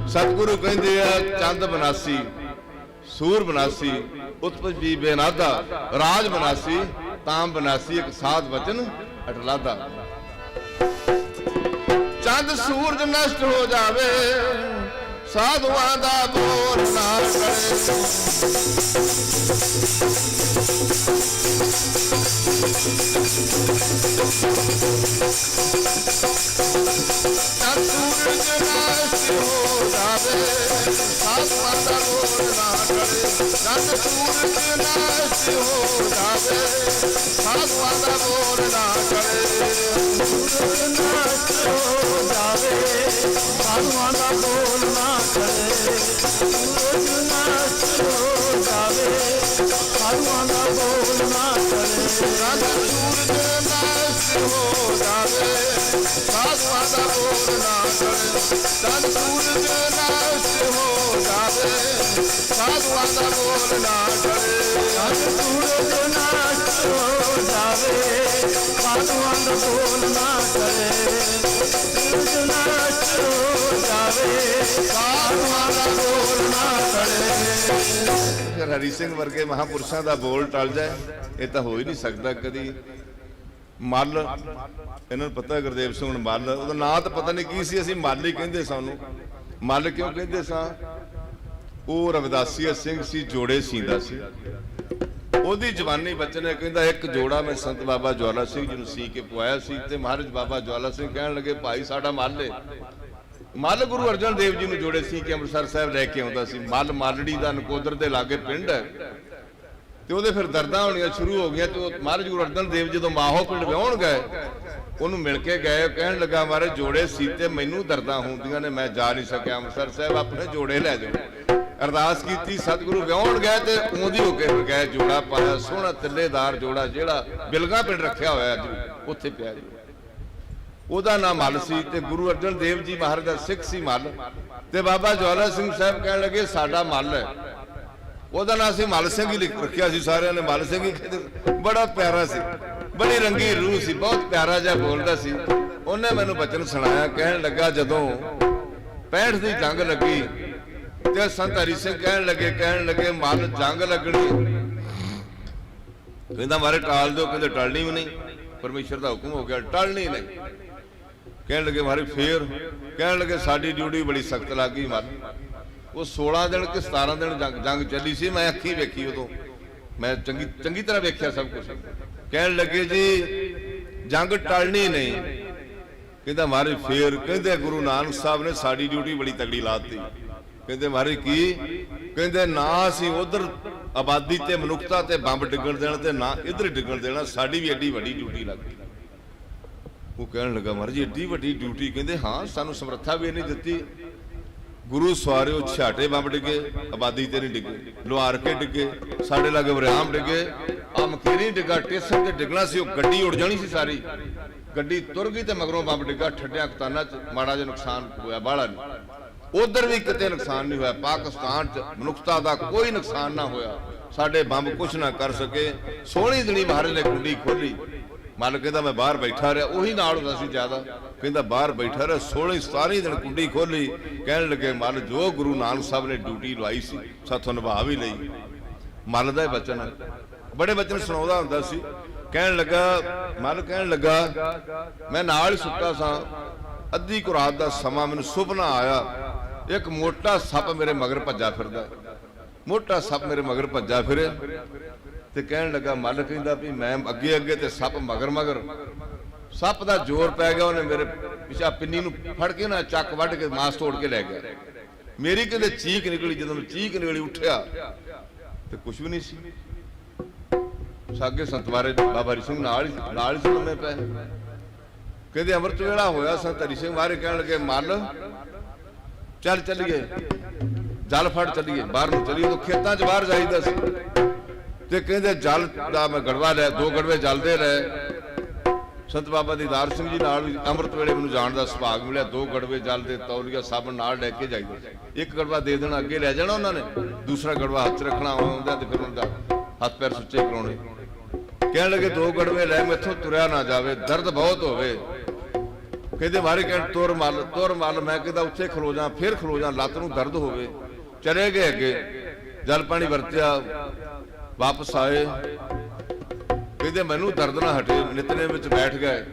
ਸਤਿਗੁਰੂ ਕਹਿੰਦੇ ਆ, ਚੰਦ ਬਨਾਸੀ ਸੂਰ ਬਨਾਸੀ ਉਤਪਤੀ ਬੇਨਾਦਾ, ਰਾਜ ਬਨਾਸੀ ਤਾਮ ਬਨਾਸੀ, ਇੱਕ ਸਾਧ ਵਚਨ ਅਟਲਾਦਾ। ਚੰਦ ਸੂਰਜ ਨਸ਼ਟ ਹੋ ਜਾਵੇ, ਸਾਧੂਆਂ ਦਾ ਬੋਲ ਨਾ ਕਰੇ। ਚੰਦ ਸੂਰਜ ਨਸ਼ਟ ਹੋ ਜਾਵੇ, ਸਾਧੂਆਂ ਦਾ ਬੋਲ ਨਾ ਕਰੇ। ਚੰਦ ਸੂਰਜ ਨਸ਼ਟ ਹੋ ਜਾਵੇ, ਸਾਧੂਆਂ ਦਾ ਬੋਲ ਨਾ ਕਰੇ। ਸੂਰਜ ਨਸ਼ਟ ਹੋ ਜਾਵੇ, ਸਾਧੂਆਂ ਦਾ ਬੋਲ ਨਾ ਕਰੇ। ਸੂਰਜ ਨਸ਼ਟ ਹੋ ਜਾਵੇ, ਸਾਧੂਆਂ ਦਾ ਬੋਲ ਨਾ ਕਰੇ। ਚੰਦ ਸੂਰਜ ਨਸ਼ਟ ਹੋ ਜਾਵੇ, ਸਾਧੂਆਂ ਦਾ ਬੋਲ ਨਾ ਕਰੇ। ਚੰਦ ਸੂਰਜ ਨਸ਼ਟ ਹੋ ਜਾਵੇ, ਸਾਧੂਆਂ ਦਾ ਬੋਲ ਨਾ ਕਰੇ। ਚੰਦ ਸੂਰਜ ਨਸ਼ਟ ਹੋ ਜਾਵੇ, ਸਾਧੂਆਂ ਦਾ ਬੋਲ ਨਾ ਕਰੇ। ਸੂਰਜ ਨਸ਼ਟ ਹੋ ਜਾਵੇ, ਸਾਧੂਆਂ ਦਾ ਬੋਲ ਨਾ ਕਰੇ। ਫਿਰ ਹਰੀ ਸਿੰਘ ਵਰਗੇ ਮਹਾਂਪੁਰਸ਼ਾਂ ਦਾ ਬੋਲ ਟਲ ਜਾਏ, ਇਹ ਤਾਂ ਹੋ ਹੀ ਨਹੀਂ ਸਕਦਾ ਕਦੀ। ਮੱਲ, ਇਹਨਾਂ ਨੂੰ ਪਤਾ ਗੁਰਦੇਵ ਸਿੰਘ ਹੁਣ ਮੱਲ, ਉਹਦਾ ਨਾਂ ਤਾਂ ਪਤਾ ਨਹੀਂ ਕੀ ਸੀ, ਅਸੀਂ ਮੱਲ ਹੀ ਕਹਿੰਦੇ ਸਾਨੂੰ। ਮੱਲ ਕਿਉਂ ਕਹਿੰਦੇ ਸਾਂ? ਉਹ ਰਵਿਦਾਸੀਆ ਸਿੰਘ ਸੀ, ਜੋੜੇ ਸੀਂਦਾ ਸੀ। ਉਹਦੀ ਜਵਾਨੀ ਬੱਚੇ ਨੇ ਕਹਿੰਦਾ ਇੱਕ ਜੋੜਾ ਮੈਂ ਸੰਤ ਬਾਬਾ ਜਵਾਲਾ ਸਿੰਘ ਜੀ ਨੂੰ ਸੀ ਕੇ ਪਵਾਇਆ ਸੀ। ਤੇ ਮਹਾਰਾਜ ਬਾਬਾ ਜਵਾਲਾ ਸਿੰਘ ਕਹਿਣ ਲੱਗੇ ਭਾਈ ਸਾਡਾ ਮੱਲ ਏ। ਮੱਲ ਗੁਰੂ ਅਰਜਨ ਦੇਵ ਜੀ ਨੂੰ ਜੋੜੇ ਸੀ ਕੇ ਅੰਮ੍ਰਿਤਸਰ ਸਾਹਿਬ ਲੈ ਕੇ ਆਉਂਦਾ ਸੀ। ਮੱਲ ਮਾਲੜੀ ਦਾ ਨਕੋਦਰ ਦੇ ਲਾਗੇ ਪਿੰਡ ਹੈ। ਤੇ ਉਹਦੇ ਫਿਰ ਦਰਦਾਂ ਹੋਣੀਆਂ ਸ਼ੁਰੂ ਹੋ ਗਈਆਂ। ਤੇ ਮਹਾਰਾਜ ਗੁਰੂ ਅਰਜਨ ਦੇਵ ਜਦੋਂ ਮਾਹੋ ਪਿੰਡ ਵਿਆਹੁਣ ਗਏ, ਉਹਨੂੰ ਮਿਲ ਕੇ ਗਏ। ਕਹਿਣ ਲੱਗਾ ਮਹਾਰਾਜ ਜੋੜੇ ਸੀਤੇ, ਮੈਨੂੰ ਦਰਦਾਂ ਹੁੰਦੀਆਂ ਨੇ, ਮੈਂ ਜਾ ਨਹੀਂ ਸਕਿਆ ਅੰਮ੍ਰਿਤਸਰ ਸਾਹਿਬ, ਆਪਣੇ ਜੋੜੇ ਲੈ ਜਾਓ। ਅਰਦਾਸ ਕੀਤੀ, ਸਤਿਗੁਰੂ ਵਿਆਹੁਣ ਗਏ ਤੇ ਉਹਦੀ ਹੋ ਕੇ ਗਏ। ਜੋੜਾ ਪਾਇਆ ਸੋਹਣਾ ਤਿੱਲੇਦਾਰ ਜੋੜਾ, ਜਿਹੜਾ ਬਿਲਗਾ ਪਿੰਡ ਰੱਖਿਆ ਹੋਇਆ ਅੱਜ ਉੱਥੇ ਪਿਆ ਜੀ। ਉਹਦਾ ਨਾਮ ਮੱਲ ਸੀ। ਤੇ ਗੁਰੂ ਅਰਜਨ ਦੇਵ ਜੀ ਮਹਾਰਾਜ ਦਾ ਸਿੱਖ ਸੀ ਮੱਲ। ਤੇ ਬਾਬਾ ਜਵਾਲਾ ਸਿੰਘ ਸਾਹਿਬ ਕਹਿਣ ਲੱਗੇ ਸਾਡਾ ਮੱਲ ਹੈ। ਉਹਦਾ ਨਾਮ ਸੀ ਮੱਲ ਸਿੰਘ ਹੀ ਰੱਖਿਆ ਸੀ, ਸਾਰਿਆਂ ਨੇ ਮੱਲ ਸਿੰਘ ਹੀ ਕਹਿੰਦੇ। ਬੜਾ ਪਿਆਰਾ ਸੀ, ਬੜੀ ਰੰਗੀ ਰੂਹ ਸੀ, ਬਹੁਤ ਪਿਆਰਾ ਜਿਹਾ ਬੋਲਦਾ ਸੀ। ਉਹਨੇ ਮੈਨੂੰ ਬਚਨ ਸੁਣਾਇਆ। ਕਹਿਣ ਲੱਗਾ ਜਦੋਂ 65 ਦੀ ਜੰਗ ਲੱਗੀ ਤੇ ਸੰਤ ਹਰੀ ਸਿੰਘ ਕਹਿਣ ਲੱਗੇ ਮੱਲ ਜੰਗ ਲੱਗਣੀ, ਕਹਿੰਦਾ ਮਾਰੇ ਟਾਲ ਦਿਓ। ਕਹਿੰਦੇ ਟਲਣੀ ਵੀ ਨਹੀਂ, ਪਰਮੇਸ਼ਰ ਦਾ ਹੁਕਮ ਹੋ ਗਿਆ, ਟਲਣੀ ਨਹੀਂ। ਕਹਿਣ ਲੱਗੇ ਮਾਰੇ ਫੇਰ ਕਹਿਣ ਲੱਗੇ ਸਾਡੀ ਡਿਊਟੀ ਬੜੀ ਸਖਤ ਲੱਗ ਗਈ ਮੱਲ। ਉਹ 16 ਦਿਨ ਕਿ 17 ਦਿਨ ਜੰਗ ਚੱਲੀ ਸੀ, ਮੈਂ ਅੱਖੀਂ ਵੇਖੀ, ਉਦੋਂ ਮੈਂ ਚੰਗੀ ਤਰ੍ਹਾਂ ਵੇਖਿਆ ਸਭ ਕੁਝ। ਕਹਿਣ ਲੱਗੇ ਜੀ ਜੰਗ ਟਲਣੀ ਨਹੀਂ। ਕਹਿੰਦਾ ਮਾਰੇ ਫੇਰ ਕਹਿੰਦੇ ਗੁਰੂ ਨਾਨਕ ਸਾਹਿਬ ਨੇ ਸਾਡੀ ਡਿਊਟੀ ਬੜੀ ਤਗੜੀ ਲਾਤੀ। ਕਹਿੰਦੇ ਮਾਰੇ ਕੀ? ਕਹਿੰਦੇ ਨਾ ਅਸੀਂ ਉਧਰ ਆਬਾਦੀ ਤੇ ਮਨੁੱਖਤਾ ਤੇ ਬੰਬ ਡਿੱਗਣ ਦੇਣਾ ਤੇ ਨਾ ਇੱਧਰ ਡਿੱਗਣ ਦੇਣਾ, ਸਾਡੀ ਵੀ ਐਡੀ ਵੱਡੀ ਡਿਊਟੀ ਲੱਗ ਗਈ। ਉਹ ਕਹਿਣ ਲੱਗਾ ਮਹਾਰਾਜ ਜੀ ਐਡੀ ਵੱਡੀ ਡਿਊਟੀ? ਕਹਿੰਦੇ ਹਾਂ, ਸਾਨੂੰ ਸਮਰੱਥਾ ਵੀ ਨਹੀਂ ਦਿੱਤੀ। ਗੁਰੂ ਸਵਾਰਿਓ ਛਾਟੇ ਬੰਬ ਡਿੱਗੇ, ਆਬਾਦੀ ਤੇ ਨਹੀਂ ਡਿੱਗੇ, ਲੁਹਾਰ ਕੇ ਡਿੱਗੇ, ਸਾਡੇ ਲਾਗੇ ਵਰਿਆਮ ਡਿੱਗੇ, ਆ ਮਖੀਰੀ ਡਿੱਗਾ, ਸਟੇਸ਼ਨ ਤੇ ਡਿੱਗਣਾ ਸੀ, ਉਹ ਗੱਡੀ ਉੜ ਜਾਣੀ ਸੀ ਸਾਰੀ। ਗੱਡੀ ਤੁਰ ਗਈ ਤੇ ਮਗਰੋਂ ਬੰਬ ਡਿੱਗਾ, ਠੱਡਿਆਂ ਕਤਾਨਾਂ ਚ ਮਾੜਾ ਜਿਹਾ ਨੁਕਸਾਨ ਹੋਇਆ, ਬਾਹਲਾ ਨਹੀਂ। ਉਧਰ ਵੀ ਕਿਤੇ ਨੁਕਸਾਨ ਨਹੀਂ ਹੋਇਆ। ਪਾਕਿਸਤਾਨ ਚ ਮਨੁੱਖਤਾ ਦਾ ਕੋਈ ਨੁਕਸਾਨ ਨਾ ਹੋਇਆ। ਸਾਡੇ ਬੰਬ ਕੁਛ ਨਾ ਕਰ ਸਕੇ। ਸੋਹਣੀ ਦਿਨੀ ਮਹਾਰਾਜ ਨੇ ਕੁੰਡੀ ਖੋਲੀ। ਮੱਲ ਕਹਿੰਦਾ ਮੈਂ ਬਾਹਰ ਬੈਠਾ ਰਿਹਾ, ਉਹੀ ਨਾਲ ਹੁੰਦਾ ਸੀ ਜ਼ਿਆਦਾ, ਕਹਿੰਦਾ ਬਾਹਰ ਬੈਠਾ ਰਿਹਾ 16 ਦਿਨ ਕੁੰਡੀ ਖੋਲੀ। ਕਹਿਣ ਲੱਗੇ ਮੱਲ ਜੋ ਗੁਰੂ ਨਾਨਕ ਸਾਹਿਬ ਨੇ ਡਿਊਟੀ ਲਵਾਈ ਸੀ ਸਾਥੋਂ ਨਿਭਾ ਵੀ ਲਈ। ਮੱਲ ਦਾ ਇਹ ਬਚਨ ਹੈ, ਬੜੇ ਬਚਨ ਸੁਣਾਉਂਦਾ ਹੁੰਦਾ ਸੀ। ਕਹਿਣ ਲੱਗਾ ਮੱਲ ਕਹਿਣ ਲੱਗਾ ਮੈਂ ਨਾਲ ਹੀ ਸੁੱਤਾ ਸਾਂ, ਅੱਧੀ ਕੁ ਰਾਤ ਦਾ ਸਮਾਂ ਮੈਨੂੰ ਸੁਪਨਾ ਆਇਆ, ਇੱਕ ਮੋਟਾ ਸੱਪ ਮੇਰੇ ਮਗਰ ਭੱਜਾ ਫਿਰਦਾ, ਮੋਟਾ ਸੱਪ ਮੇਰੇ ਮਗਰ ਭੱਜਾ ਫਿਰੇ। ਤੇ ਕਹਿਣ ਲੱਗਾ ਮੱਲ ਕਹਿੰਦਾ ਵੀ ਮੈਂ ਅੱਗੇ ਅੱਗੇ ਤੇ ਸੱਪ ਮਗਰ ਮਗਰ, ਸੱਪ ਦਾ ਜ਼ੋਰ ਪੈ ਗਿਆ, ਉਹਨੇ ਮੇਰੇ ਪਿਛਾ ਪਿੰਨੀ ਨੂੰ ਫੜ ਕੇ ਨਾ ਚੱਕ ਵੱਢ ਕੇ ਮਾਸ ਤੋੜ ਕੇ ਲੈ ਗਿਆ। ਮੇਰੀ ਕਹਿੰਦੇ ਚੀਕ ਨਿਕਲੀ, ਜਦੋਂ ਮੈਂ ਚੀਕ ਨਿਕਲੀ ਉੱਠਿਆ ਤੇ ਕੁਛ ਵੀ ਨਹੀਂ ਸੀ। ਸਾਗੇ ਸੰਤਵਾਰੇ ਬਾਬਾ ਹਰੀ ਸਿੰਘ ਨਾਲ ਹੀ ਸੁਣਨੇ ਪਏ। ਕਹਿੰਦੇ ਅੰਮ੍ਰਿਤ ਵੇਲਾ ਹੋਇਆ, ਸੰਤ ਹਰੀ ਸਿੰਘ ਬਾਰੇ ਕਹਿਣ ਲੱਗੇ ਮੱਲ ਚੱਲ ਚੱਲੀਏ, ਜਲ ਫੜ ਚੱਲੀਏ, ਬਾਹਰ ਨੂੰ ਚੱਲੀਏ। ਉਹ ਖੇਤਾਂ 'ਚ ਬਾਹਰ ਜਾਈਦਾ ਸੀ ਤੇ ਕਹਿੰਦੇ ਜਲ ਦਾ ਮੈਂ ਗੜਵਾ ਲਿਆ, 2 ਗੜਵੇ ਜਲ ਦੇ ਰਹੇ। ਸੰਤ ਬਾਬਾ ਦੀਦਾਰ ਸਿੰਘ ਜੀ ਨਾਲ ਵੀ ਅੰਮ੍ਰਿਤ ਵੇਲੇ ਮੈਨੂੰ ਜਾਣ ਦਾ ਸੁਭਾਗ ਮਿਲਿਆ। 2 ਗੜਵੇ ਜਲ ਦੇ ਤੌਲੀਆ ਸਾਬਣ ਨਾਲ ਲੈ ਕੇ ਜਾਈਦਾ, 1 ਗੜਵਾ ਦੇ ਦੇਣਾ, ਅੱਗੇ ਲੈ ਜਾਣਾ ਉਹਨਾਂ ਨੇ, ਦੂਸਰਾ ਗੜਵਾ ਹੱਥ 'ਚ ਰੱਖਣਾ ਹੁੰਦਾ ਤੇ ਫਿਰ ਉਹਨਾਂ ਦਾ ਹੱਥ ਪੈਰ ਸੁੱਚੇ ਕਰਾਉਣੇ। ਕਹਿਣ ਲੱਗੇ 2 ਗੜਵੇ ਲੈ, ਮੈਥੋਂ ਤੁਰਿਆ ਨਾ ਜਾਵੇ, ਦਰਦ ਬਹੁਤ ਹੋਵੇ। ਕਹਿੰਦੇ ਮਾਰੇ ਕਹਿਣ ਤੁਰ ਮੱਲ। ਮੈਂ ਕਹਿੰਦਾ ਉੱਥੇ ਖਲੋ ਜਾ, ਫਿਰ ਖਲੋ ਜਾ, ਲੱਤ ਨੂੰ ਦਰਦ ਹੋਵੇ। ਚਲੇ ਗਏ ਅੱਗੇ, ਜਲ ਪਾਣੀ ਵਰਤਿਆ, ਵਾਪਸ ਆਏ। ਕਹਿੰਦੇ ਮੈਨੂੰ ਦਰਦ ਨਾ ਹਟੇ, ਨਿਤਨੇਮ ਵਿੱਚ ਬੈਠ ਗਏ।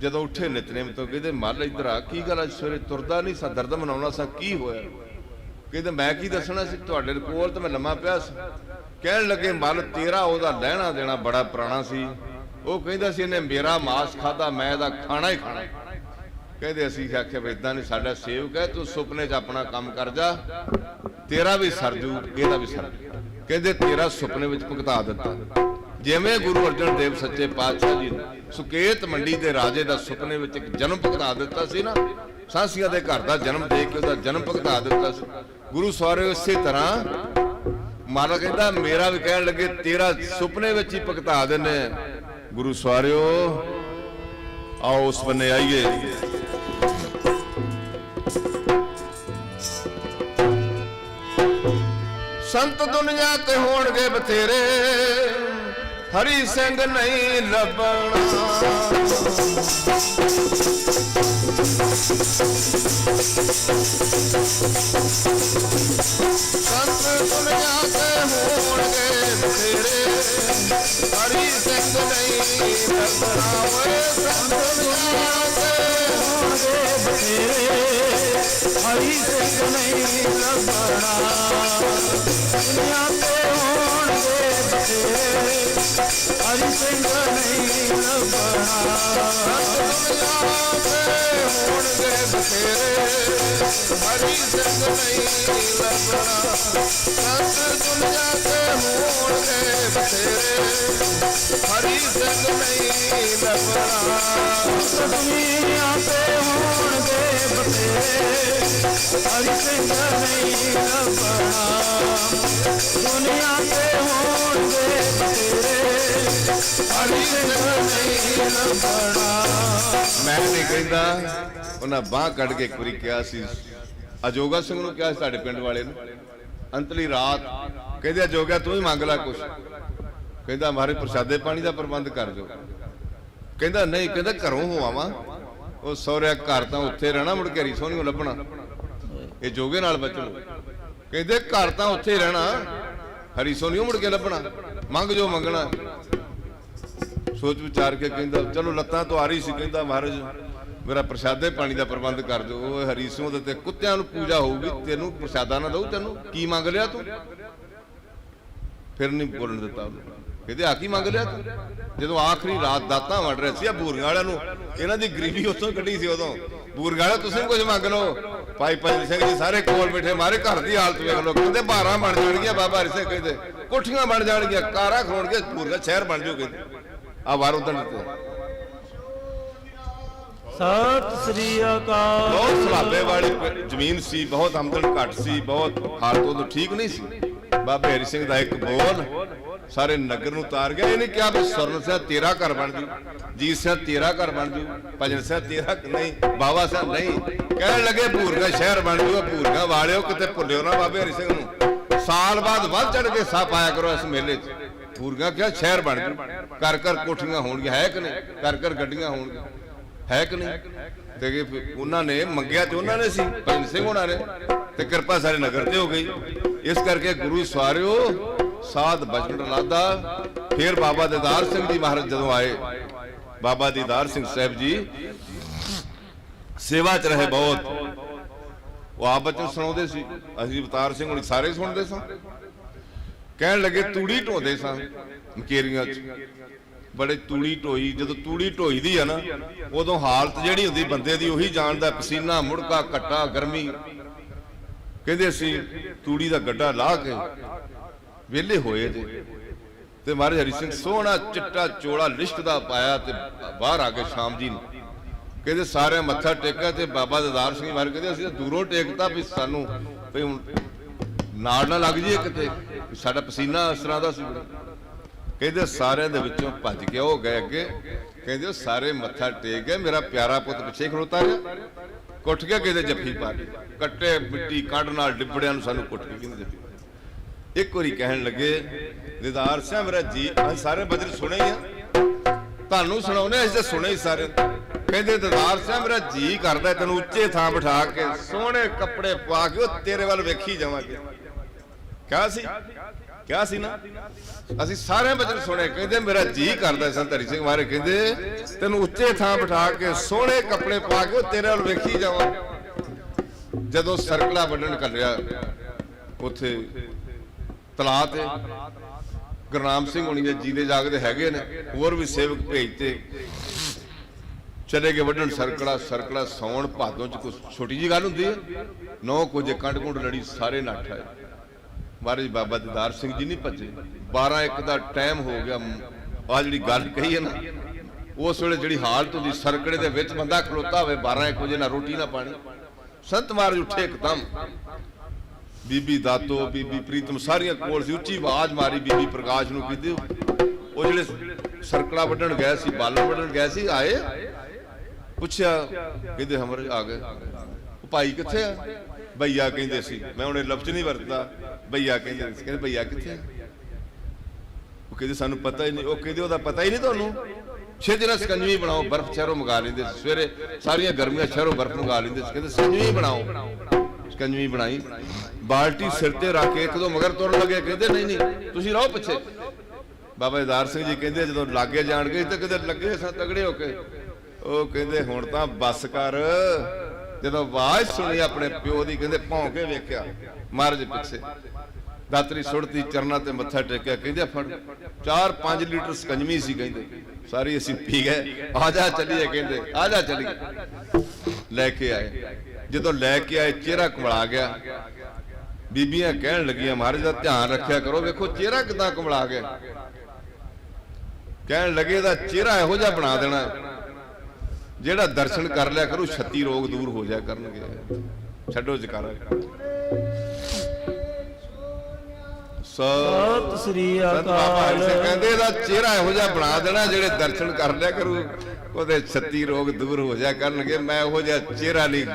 ਜਦੋਂ ਉੱਠੇ ਨਿਤਨੇਮ ਤੋਂ ਕਹਿੰਦੇ ਮੱਲ ਇੱਧਰ ਆ, ਕੀ ਗੱਲ ਅੱਜ ਸਵੇਰੇ ਤੁਰਦਾ ਨਹੀਂ ਸਾਂ, ਦਰਦ ਮਨਾਉਣਾ ਸਾਂ, ਕੀ ਹੋਇਆ? ਕਹਿੰਦੇ ਮੈਂ ਕੀ ਦੱਸਣਾ ਸੀ, ਤੁਹਾਡੇ ਕੋਲ ਤਾਂ ਮੈਂ ਲੰਮਾ ਪਿਆ ਸੀ। ਕਹਿਣ ਲੱਗੇ ਮੱਲ ਤੇਰਾ ਉਹਦਾ ਲੈਣਾ ਦੇਣਾ ਬੜਾ ਪੁਰਾਣਾ ਸੀ, ਉਹ ਕਹਿੰਦਾ ਸੀ ਇਹਨੇ ਮੇਰਾ ਮਾਸ ਖਾਦਾ, ਮੈਂ ਇਹਦਾ ਖਾਣਾ ਹੀ ਖਾਣਾ। ਕਹਿੰਦੇ ਅਸੀਂ ਆਖਿਆ ਵੀ ਇਦਾਂ ਨਹੀਂ, ਸਾਡਾ ਸੇਵਕ ਹੈ, ਤੂੰ ਸੁਪਨੇ 'ਚ ਆਪਣਾ ਕੰਮ ਕਰ ਜਾ, ਤੇਰਾ ਵੀ ਸਰਜੂ, ਇਹਦਾ ਵੀ ਸਰਜੂ। ਕਹਿੰਦੇ ਤੇਰਾ ਸੁਪਨੇ ਵਿੱਚ ਭੁਗਤਾ ਦਿੱਤਾ। ਜਿਵੇਂ ਗੁਰੂ ਅਰਜਨ ਦੇਵ ਸੱਚੇ ਪਾਤਸ਼ਾਹ ਜੀ ਨੇ ਸੁਕੇਤ ਮੰਡੀ ਦੇ ਰਾਜੇ ਦਾ ਸੁਪਨੇ ਵਿੱਚ ਇੱਕ ਜਨਮ ਭੁਗਤਾ ਦਿੱਤਾ ਸੀ ਨਾ, ਸਾਂਸੀਆਂ ਦੇ ਘਰ ਦਾ ਜਨਮ ਦੇ ਕੇ ਉਹਦਾ ਜਨਮ ਭੁਗਤਾ ਦਿੱਤਾ ਸੀ। ਗੁਰੂ ਸਵਾਰਿਓ ਇਸੇ ਤਰ੍ਹਾਂ ਮੱਲ ਕਹਿੰਦਾ ਮੇਰਾ ਵੀ ਕਹਿਣ ਲੱਗੇ ਤੇਰਾ ਸੁਪਨੇ ਵਿੱਚ ਹੀ ਭੁਗਤਾ ਦਿੰਨੇ। ਗੁਰੂ ਸਵਾਰਿਓ ਆਓ ਉਸ ਬੰਨੇ ਆਈਏ। ਸੰਤ ਦੁਨੀਆ ਤੇ ਹੋਣਗੇ ਬਥੇਰੇ, ਹਰੀ ਸਿੰਘ ਨਹੀਂ ਲੱਭਣਾ। ਸੰਤ ਦੁਨੀਆ ਤੇ ਹੋਣਗੇ ਬਥੇਰੇ, ਹਰੀ ਸਿੰਘ ਨਹੀਂ ਲੱਭਣਾ। ਓਏ ਸੰਤ ਦੁਨੀਆ ਤੇ ਹੋਣਗੇ ਬਥੇਰੇ, ਹਰੀ ਸਿੰਘ ਨਹੀਂ ਲੱਭਣਾ। ਦੁਨੀਆ ਤੇ ਹੋਣਗੇ ਬਥੇਰੇ, ਹਰੀ ਸਿੰਘ ਨਹੀਂ ਲੱਭਣਾ। ਦੁਨੀਆ ਤੇ ਹੋਣਗੇ ਬਥੇਰੇ, ਹਰੀ ਸਿੰਘ ਨਹੀਂ ਲੱਭਣਾ। ਸੰਤ ਦੁਨੀਆ ਤੇ ਹੋਣਗੇ ਬਥੇਰੇ, ਹਰੀ ਸਿੰਘ ਨਹੀਂ ਲੱਭਣਾ। ਦੁਨੀਆ ਤੇ ਹੋਣਗੇ ਬਥੇਰੇ, ਹਰੀ ਸਿੰਘ ਨਹੀਂ ਲੱਭਣਾ। ਦੁਨੀਆ ਤੇ ਹੋਣਗੇ ਬਥੇਰੇ, ਹਰੀ ਸਿੰਘ ਨਹੀਂ ਲੱਭਣਾ। ਮੈਂ ਨਹੀਂ ਕਹਿੰਦਾ, ਉਹਨਾਂ ਬਾਂਹ ਕੱਢ ਕੇ ਇੱਕ ਵਾਰੀ ਕਿਹਾ ਸੀ, ਅਜੋਗਾ ਸਿੰਘ ਨੂੰ ਕਿਹਾ ਸੀ ਸਾਡੇ ਪਿੰਡ ਵਾਲੇ ਨੂੰ, ਅੰਤਲੀ ਰਾਤ ਕਹਿੰਦੇ ਅਜੋਗਾ ਤੂੰ ਹੀ ਮੰਗ ਲੈ ਕੁਛ। ਕਹਿੰਦਾ ਮਾਰੇ ਪ੍ਰਸ਼ਾਦੇ ਪਾਣੀ ਦਾ ਪ੍ਰਬੰਧ ਕਰ ਦਿਓ। ਕਹਿੰਦਾ ਨਹੀਂ, ਕਹਿੰਦਾ ਘਰੋਂ ਹੋ ਆਵਾਂ, ਉਹ ਸਹੁਰਿਆ ਘਰ ਤਾਂ ਉੱਥੇ ਰਹਿਣਾ, ਮੁੜ ਕੇ ਹਰੀ ਸੋਹਣੀ ਲੱਭਣਾ। ਇਹ ਜੋਗੇ ਨਾਲ ਬਚਣ, ਕਹਿੰਦੇ ਘਰ ਤਾਂ ਉੱਥੇ ਰਹਿਣਾ, ਹਰੀ ਸੋਹਣੀ ਮੁੜ ਕੇ ਲੱਭਣਾ, ਮੰਗ ਜੋ ਮੰਗਣਾ। ਸੋਚ ਵਿਚਾਰ ਕੇ ਕਹਿੰਦਾ ਚਲੋ ਲੱਤਾਂ ਤੋਂ ਆ ਰਹੀ ਸੀ, ਕਹਿੰਦਾ ਮਹਾਰਾਜ ਮੇਰਾ ਪ੍ਰਸ਼ਾਦੇ ਪਾਣੀ ਦਾ ਪ੍ਰਬੰਧ ਕਰ ਦਿਓ। ਉਹ ਹਰੀ ਸਿੰਘ ਦੇ ਤੇ ਕੁੱਤਿਆਂ ਨੂੰ ਪੂਜਾ ਹੋਊਗੀ, ਤੈਨੂੰ ਪ੍ਰਸ਼ਾਦਾ ਨਾ ਦਊ, ਤੈਨੂੰ ਕੀ ਮੰਗ ਲਿਆ ਤੂੰ? ਫਿਰ ਨਹੀਂ ਬੋਲਣ ਦਿੱਤਾ ਉਹਨੂੰ। ਕਹਿੰਦੇ ਆ ਕੀ ਮੰਗ ਲਿਆ ਤੂੰ? ਜਦੋਂ ਆਖਰੀ ਰਾਤ ਦਾਤਾਂ ਵੰਡ ਰਹੇ ਸੀ ਆ ਬੂਰੀਆਂ ਵਾਲਿਆਂ ਨੂੰ, ਇਹਨਾਂ ਦੀ ਗਰੀਬੀ ਉੱਥੋਂ ਕੱਢੀ ਸੀ ਉਦੋਂ। ਬੂਰੀਆਂ ਵਾਲੇ ਤੁਸੀਂ ਕੁਝ ਮੰਗ ਲਓ। ਭਾਈ ਪੰਜ ਸਿੰਘ ਜੀ ਸਾਰੇ ਕੋਲ ਬੈਠੇ, ਮਾਰੇ ਘਰ ਦੀ ਹਾਲਤ ਵੇਖ ਲਓ। ਕਹਿੰਦੇ 12 ਬਣ ਜਾਣਗੀਆਂ ਬਾਬਾ ਹਰੀ ਸਿੰਘ, ਕਹਿੰਦੇ ਕੋਠੀਆਂ ਬਣ ਜਾਣਗੀਆਂ, ਕਾਰਾਂ ਖੋਣਗੇ, ਬੂਰੀਆਂ ਸ਼ਹਿਰ ਬਣ ਜਾਊ। ਕਹਿੰਦੇ ਆ ਵਾਰ ਉਦੋਂ ਸਤਿ ਸ੍ਰੀ ਅਕਾਲ। ਬਹੁਤ ਸਲਾਬੇ ਵਾਲੀ ਜ਼ਮੀਨ ਸੀ, ਬਹੁਤ ਆਮਦਨ ਘੱਟ ਸੀ, ਬਹੁਤ ਹਾਲਤ ਉਦੋਂ ਠੀਕ ਨਹੀਂ ਸੀ। ਬਾਬੇ ਹਰੀ ਸਿੰਘ ਦਾ ਇੱਕ ਬੋਲ ਸਾਰੇ ਨਗਰ ਨੂੰ ਤਾਰ ਗਿਆ। ਇਹਨੇ ਕਿਹਾ ਵੀ ਸੁਰਨ ਸਿੰਘ ਤੇਰਾ ਘਰ ਬਣ ਜੂ, ਜੀਤ ਸਿੰਘ ਤੇਰਾ ਘਰ ਬਣ ਜੂ, ਭਜਨ ਸਿੰਘ ਤੇਰਾ ਨਹੀਂ, ਬਾਬਾ ਸਿੰਘ ਨਹੀਂ। ਕਹਿਣ ਲੱਗੇ ਭੂਰਗਾ ਸ਼ਹਿਰ ਬਣ ਜੂਗਾ। ਭੂਰਗਾ ਵਾਲਿਓ ਕਿਤੇ ਭੁੱਲਿਓ ਨਾ ਬਾਬੇ ਹਰੀ ਸਿੰਘ ਨੂੰ। ਸਾਲ ਬਾਅਦ ਵੱਧ ਚੜ ਕੇ ਸਾਹ ਪਾਇਆ ਕਰੋ ਇਸ ਮੇਲੇ 'ਚ। ਪੂਰੀਆਂ ਕਿਹਾ ਸ਼ਹਿਰ ਬਣ ਜੂ, ਘਰ ਘਰ ਕੋਠੀਆਂ ਹੋਣਗੀਆਂ, ਹੈ ਕਿ ਨਹੀਂ, ਘਰ ਘਰ ਗੱਡੀਆਂ ਹੋਣਗੀਆਂ, ਹੈ ਕਿ ਨਹੀਂ। ਤੇ ਉਹਨਾਂ ਨੇ ਮੰਗਿਆ ਤੇ ਉਹਨਾਂ ਨੇ ਸੀ ਭਜਨ ਸਿੰਘ ਹੋਣਾ ਨੇ, ਤੇ ਕਿਰਪਾ ਸਾਰੇ ਨਗਰ ਤੇ ਹੋ ਗਈ। ਇਸ ਕਰਕੇ ਗੁਰੂ ਸਵਾਰਿਓ ਸਾਧ ਬਚਨ ਲਾਦਾ। ਫਿਰ ਬਾਬਾ ਦੀਦਾਰ ਸਿੰਘ ਜੀ ਮਹਾਰਾਜ ਜਦੋਂ ਆਏ, ਬਾਬਾ ਦੀਦਾਰ ਸਿੰਘ ਸਾਹਿਬ ਜੀ ਸੇਵਾ ਚ ਰਹੇ ਬਹੁਤ। ਉਹ ਆਪ ਬਚਨ ਸੁਣਾਉਂਦੇ ਸੀ, ਅਸੀਂ ਅਵਤਾਰ ਸਿੰਘ ਹੁਣੀ ਸਾਰੇ ਸੁਣਦੇ ਸਾਂ। ਕਹਿਣ ਲੱਗੇ ਤੂੜੀ ਢੋਂਦੇ ਸਾਂ ਮਕੇਰੀਆਂ ਚ, ਬੜੇ ਤੂੜੀ ਢੋਈ। ਜਦੋਂ ਤੂੜੀ ਢੋਈ ਦੀ ਆ ਨਾ, ਉਦੋਂ ਹਾਲਤ ਜਿਹੜੀ ਹੁੰਦੀ ਬੰਦੇ ਦੀ ਉਹੀ ਜਾਣਦਾ, ਪਸੀਨਾ, ਮੁੜਕਾ, ਘੱਟਾ, ਗਰਮੀ। ਕਹਿੰਦੇ ਅਸੀਂ ਤੂੜੀ ਦਾ ਗੱਡਾ ਲਾ ਕੇ ਵਿਹਲੇ ਹੋਏ ਜੇ, ਤੇ ਮਹਾਰਾਜ ਹਰੀ ਸਿੰਘ ਸੋਹਣਾ ਚਿੱਟਾ ਚੋਲਾ ਲਿਸ਼ਕ ਦਾ ਪਾਇਆ ਤੇ ਬਾਹਰ ਆ ਗਏ ਸ਼ਾਮ ਜੀ ਨੂੰ। ਕਹਿੰਦੇ ਸਾਰਿਆਂ ਮੱਥਾ ਟੇਕਿਆ, ਤੇ ਬਾਬਾ ਦੀਦਾਰ ਸਿੰਘ ਮਹਾਰਾਜ ਕਹਿੰਦੇ ਅਸੀਂ ਤਾਂ ਦੂਰੋਂ ਟੇਕਤਾ ਵੀ ਸਾਨੂੰ ਵੀ ਹੁਣ ਨਾਲ ਨਾ ਲੱਗ ਜਾਈਏ ਕਿਤੇ, ਸਾਡਾ ਪਸੀਨਾ ਇਸ ਤਰ੍ਹਾਂ ਦਾ ਸੀ। ਕਹਿੰਦੇ ਸਾਰਿਆਂ ਦੇ ਵਿੱਚੋਂ ਭੱਜ ਕੇ ਉਹ ਗਏ ਅੱਗੇ। ਕਹਿੰਦੇ ਸਾਰੇ ਮੱਥਾ ਟੇਕ ਗਏ, ਮੇਰਾ ਪਿਆਰਾ ਪੁੱਤ ਪਿੱਛੇ ਖਲੋਤਾ ਰਿਹਾ, ਕੁੱਟ ਕੇ ਕਹਿੰਦੇ ਜੱਫੀ ਪਾ ਲਈ, ਕੱਟੇ ਮਿੱਟੀ ਕੱਢ ਨਾਲ ਡਿੱਬੜਿਆਂ ਨੂੰ ਸਾਨੂੰ ਕੁੱਟ ਕੇ ਕਹਿੰਦੇ ਜੱਫੀ। ਇੱਕ ਵਾਰੀ ਕਹਿਣ ਲੱਗੇ ਦੀਦਾਰ ਸਿੰਘ ਮੇਰਾ ਜੀ, ਅਸੀਂ ਸਾਰੇ ਬਜਰ ਸੁਣੇ ਹੀ ਆ, ਤੁਹਾਨੂੰ ਸੁਣਾਉਨੇ ਅਸੀਂ ਤਾਂ ਸੁਣੇ ਹੀ ਸਾਰੇ। ਕਹਿੰਦੇ ਦੀਦਾਰ ਸਿੰਘ ਮੇਰਾ ਜੀ ਕਰਦਾ ਤੈਨੂੰ ਉੱਚੇ ਥਾਂ ਬਿਠਾ ਕੇ ਸੋਹਣੇ ਕੱਪੜੇ ਪਾ ਕੇ ਉਹ ਤੇਰੇ ਵੱਲ ਵੇਖੀ ਜਾਵਾਂਗੇ। ਕਿਹਾ ਸੀ ਨਾ, ਅਸੀਂ ਸਾਰੇ ਬਚਨ ਸੁਣੇ। ਕਹਿੰਦੇ ਮੇਰਾ ਜੀ ਕਰਦਾ ਸੰਤ ਹਰੀ ਸਿੰਘ ਮਹਾਰਾਜ ਕਹਿੰਦੇ ਤੈਨੂੰ ਉੱਚੇ ਥਾਂ ਬਿਠਾ ਕੇ ਸੋਹਣੇ ਕੱਪੜੇ ਪਾ ਕੇ ਤੇਰੇ ਵੱਲ ਵੇਖੀ ਜਾਵਾਂ। ਜਦੋਂ ਸਰਕਲਾ ਵੱਢਣ ਘੱਲਿਆ ਉੱਥੇ ਤਲਾਅ ਤੇ, ਗੁਰਨਾਮ ਸਿੰਘ ਹੁਣੀ ਦੇ ਜੀਦੇ ਜਾਗਦੇ ਹੈਗੇ ਨੇ, ਹੋਰ ਵੀ ਸੇਵਕ ਭੇਜਤੇ, ਚਲੇ ਗਏ ਵੱਢਣ ਸਰਕਲਾ। ਸੌਣ ਭਾਦੋਂ ਚ ਕੁਛ ਛੋਟੀ ਜੀ ਗੱਲ ਹੁੰਦੀ ਹੈ, 9 ਵਜੇ ਕੰਡ ਕੁੰਡ ਲੜੀ, ਸਾਰੇ ਨੱਠ ਆਏ। ਮਹਾਰਾਜ ਬਾਬਾ ਦੀਦਾਰ ਸਿੰਘ ਜੀ ਨਹੀਂ ਭੱਜੇ। 12-1 ਦਾ ਟਾਈਮ ਹੋ ਗਿਆ। ਆਹ ਜਿਹੜੀ ਗੱਲ ਕਹੀ ਹੈ ਨਾ, ਉਸ ਵੇਲੇ ਜਿਹੜੀ ਹਾਲਤ ਹੁੰਦੀ, ਸਰਕੜੇ ਦੇ ਵਿੱਚ ਬੰਦਾ ਖਲੋਤਾ ਹੋਵੇ 12-1 ਵਜੇ, ਨਾ ਰੋਟੀ ਨਾ ਪਾਣੀ। ਸੰਤ ਮਹਾਰਾਜ ਉੱਠੇ ਇੱਕਦਮ, ਬੀਬੀ ਦਾਤੋ, ਬੀਬੀ ਪ੍ਰੀਤਮ ਸਾਰੀਆਂ ਕੋਲ ਸੀ, ਉੱਚੀ ਆਵਾਜ਼ ਮਾਰੀ ਬੀਬੀ ਪ੍ਰਕਾਸ਼ ਨੂੰ, ਕਹਿੰਦੇ ਉਹ ਜਿਹੜੇ ਸਰਕਲਾ ਵੱਢਣ ਗਏ ਸੀ, ਬਾਲਣ ਵੱਢਣ ਗਏ ਸੀ, ਆਏ? ਪੁੱਛਿਆ, ਕਹਿੰਦੇ ਹਮਰੇ ਆ ਗਏ। ਉਹ ਭਾਈ ਕਿੱਥੇ ਆ? ਭਈਆ ਕਹਿੰਦੇ ਸੀ, ਮੈਂ ਹੁਣ ਇਹ ਲਫ਼ਜ਼ ਨਹੀਂ ਵਰਤਦਾ, ਭਈਆ ਕਹਿੰਦੇ ਸੀ। ਕਹਿੰਦੇ ਭਈਆ ਕਿੱਥੇ? ਉਹ ਕਹਿੰਦੇ ਸਾਨੂੰ ਪਤਾ ਹੀ ਨਹੀਂ। ਉਹ ਕਹਿੰਦੇ ਉਹਦਾ ਪਤਾ ਹੀ ਨਹੀਂ ਤੁਹਾਨੂੰ? ਛੇਤੀ ਨਾਲ ਸਕੰਜਵੀ ਬਣਾਓ, ਬਰਫ਼ ਸ਼ਹਿਰੋਂ ਮੰਗਾ ਲੈਂਦੇ ਸੀ, ਸਵੇਰੇ ਸਾਰੀਆਂ ਗਰਮੀਆਂ ਸ਼ਹਿਰੋਂ ਬਰਫ਼ ਮੰਗਾ ਲੈਂਦੇ ਸੀ। ਕਹਿੰਦੇ ਸਕੰਜਵੀ ਬਣਾਓ। ਸਕੰਜਵੀ ਬਣਾਈ, ਬਾਲਟੀ ਸਿਰ ਤੇ ਰੱਖ ਕੇ 1-2 ਮਗਰ ਤੁਰਨ ਲੱਗੇ। ਕਹਿੰਦੇ ਨਹੀਂ ਤੁਸੀਂ ਰਹੋ ਪਿੱਛੇ। ਬਾਬਾ ਦੀਦਾਰ ਸਿੰਘ ਜੀ ਕਹਿੰਦੇ ਜਦੋਂ ਲਾਗੇ ਜਾਣ ਗਏ ਤੇ ਕਿਤੇ ਲੱਗੇ ਸਾਂ ਤਗੜੇ ਹੋ ਕੇ। ਉਹ ਕਹਿੰਦੇ ਹੁਣ ਤਾਂ ਬੱਸ ਕਰ। ਜਦੋਂ ਆਵਾਜ਼ ਸੁਣੀ ਆਪਣੇ ਪਿਓ ਦੀ, ਕਹਿੰਦੇ ਭੌਂ ਕੇ ਵੇਖਿਆ, ਮਹਾਰਾਜ ਪਿੱਛੇ ਦਾਤਰੀ ਸੁੱਟਦੀ, ਚਰਨਾਂ ਤੇ ਮੱਥਾ ਟੇਕਿਆ। ਕਹਿੰਦੇ ਫੜ 4-5 ਲੀਟਰ ਸਕੰਜਵੀ ਸੀ, ਕਹਿੰਦੇ ਸਾਰੀ ਅਸੀਂ ਪੀ ਗਏ। ਆ ਜਾ ਚੱਲੀਏ, ਕਹਿੰਦੇ ਆ ਜਾ ਚੱਲੀਏ। ਲੈ ਕੇ ਆਏ। ਜਦੋਂ ਲੈ ਕੇ ਆਏ ਚਿਹਰਾ ਕੁਮਲਾ ਗਿਆ। ਬੀਬੀਆਂ ਕਹਿਣ ਲੱਗੀਆਂ ਮਹਾਰਾਜ ਦਾ ਧਿਆਨ ਰੱਖਿਆ ਕਰੋ, ਵੇਖੋ ਚਿਹਰਾ ਕਿਦਾਂ ਕੁਮਲਾ ਗਿਆ। ਕਹਿਣ ਲੱਗੇ ਇਹਦਾ ਚਿਹਰਾ ਇਹੋ ਜਿਹਾ ਬਣਾ ਦੇਣਾ ਜਿਹੜਾ ਦਰਸ਼ਨ ਕਰ ਲਿਆ ਕਰੂ 36 ਰੋਗ ਦੂਰ ਹੋ ਜਾਇਆ ਕਰਨਗੇ। ਛੱਡੋ ਜਕਾਰਾ। ਸਤਿ ਸ੍ਰੀ ਅਕਾਲ। ਕਹਿੰਦੇ ਇਹਦਾ ਚਿਹਰਾ ਇਹੋ ਜਿਹਾ ਬਣਾ ਦੇਣਾ ਜਿਹੜੇ ਦਰਸ਼ਨ ਕਰ ਲਿਆ ਕਰੂ ਉਹਦੇ 36 ਰੋਗ ਦੂਰ ਹੋ ਜਾਇਆ ਕਰਨਗੇ। ਮੈਂ ਉਹੋ ਜਿਹਾ ਚਿਹਰਾ ਨਹੀਂ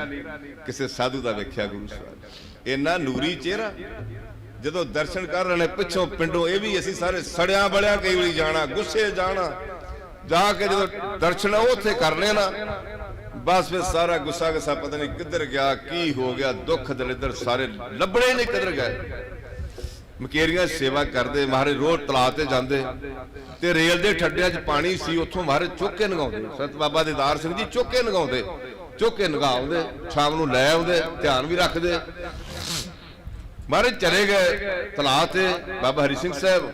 ਕਿਸੇ ਸਾਧੂ ਦਾ ਵੇਖਿਆ ਗੁਰੂ ਸਾਹਿਬ। ਇੰਨਾ ਨੂਰੀ ਚਿਹਰਾ। ਜਦੋਂ ਦਰਸ਼ਨ ਕਰ ਰਹੇ ਨੇ ਪਿੱਛੋਂ ਪਿੰਡੋਂ, ਇਹ ਵੀ ਅਸੀਂ ਸਾਰੇ ਸੜਿਆ ਬੜਿਆ ਕਈ ਵਾਰੀ ਜਾਣਾ, ਗੁੱਸੇ ਜਾਣਾ, ਜਾ ਕੇ ਜਦੋਂ ਦਰਸ਼ਨ ਉੱਥੇ ਕਰਨੇ ਨਾ, ਬਸ ਫਿਰ ਸਾਰਾ ਗੁੱਸਾ ਗਸਾ ਪਤਾ ਨਹੀਂ ਕਿੱਧਰ ਗਿਆ, ਕੀ ਹੋ ਗਿਆ, ਦੁੱਖ ਦਲਿੱਦਰ ਸਾਰੇ ਲੱਭਣੇ ਨਹੀਂ ਕਿੱਧਰ ਗਏ। ਮਕੇਰੀਆਂ ਸੇਵਾ ਕਰਦੇ ਮਹਾਰਾਜ, ਰੋਜ਼ ਤਲਾਅ ਤੇ ਜਾਂਦੇ ਤੇ ਰੇਲ ਦੇ ਠੱਡਿਆਂ 'ਚ ਪਾਣੀ ਸੀ, ਉੱਥੋਂ ਮਹਾਰਾਜ ਚੁੱਕ ਕੇ ਨਗਾਉਂਦੇ। ਸੰਤ ਬਾਬਾ ਦੀਦਾਰ ਸਿੰਘ ਜੀ ਚੁੱਕ ਕੇ ਨਗਾਉਂਦੇ, ਚੁੱਕ ਕੇ ਨਗਾਉਂਦੇ, ਸ਼ਾਮ ਨੂੰ ਲੈ ਆਉਂਦੇ, ਧਿਆਨ ਵੀ ਰੱਖਦੇ। ਮਹਾਰਾਜ ਚਲੇ ਗਏ ਤਲਾਅ ਤੇ। ਬਾਬਾ ਹਰੀ ਸਿੰਘ ਸਾਹਿਬ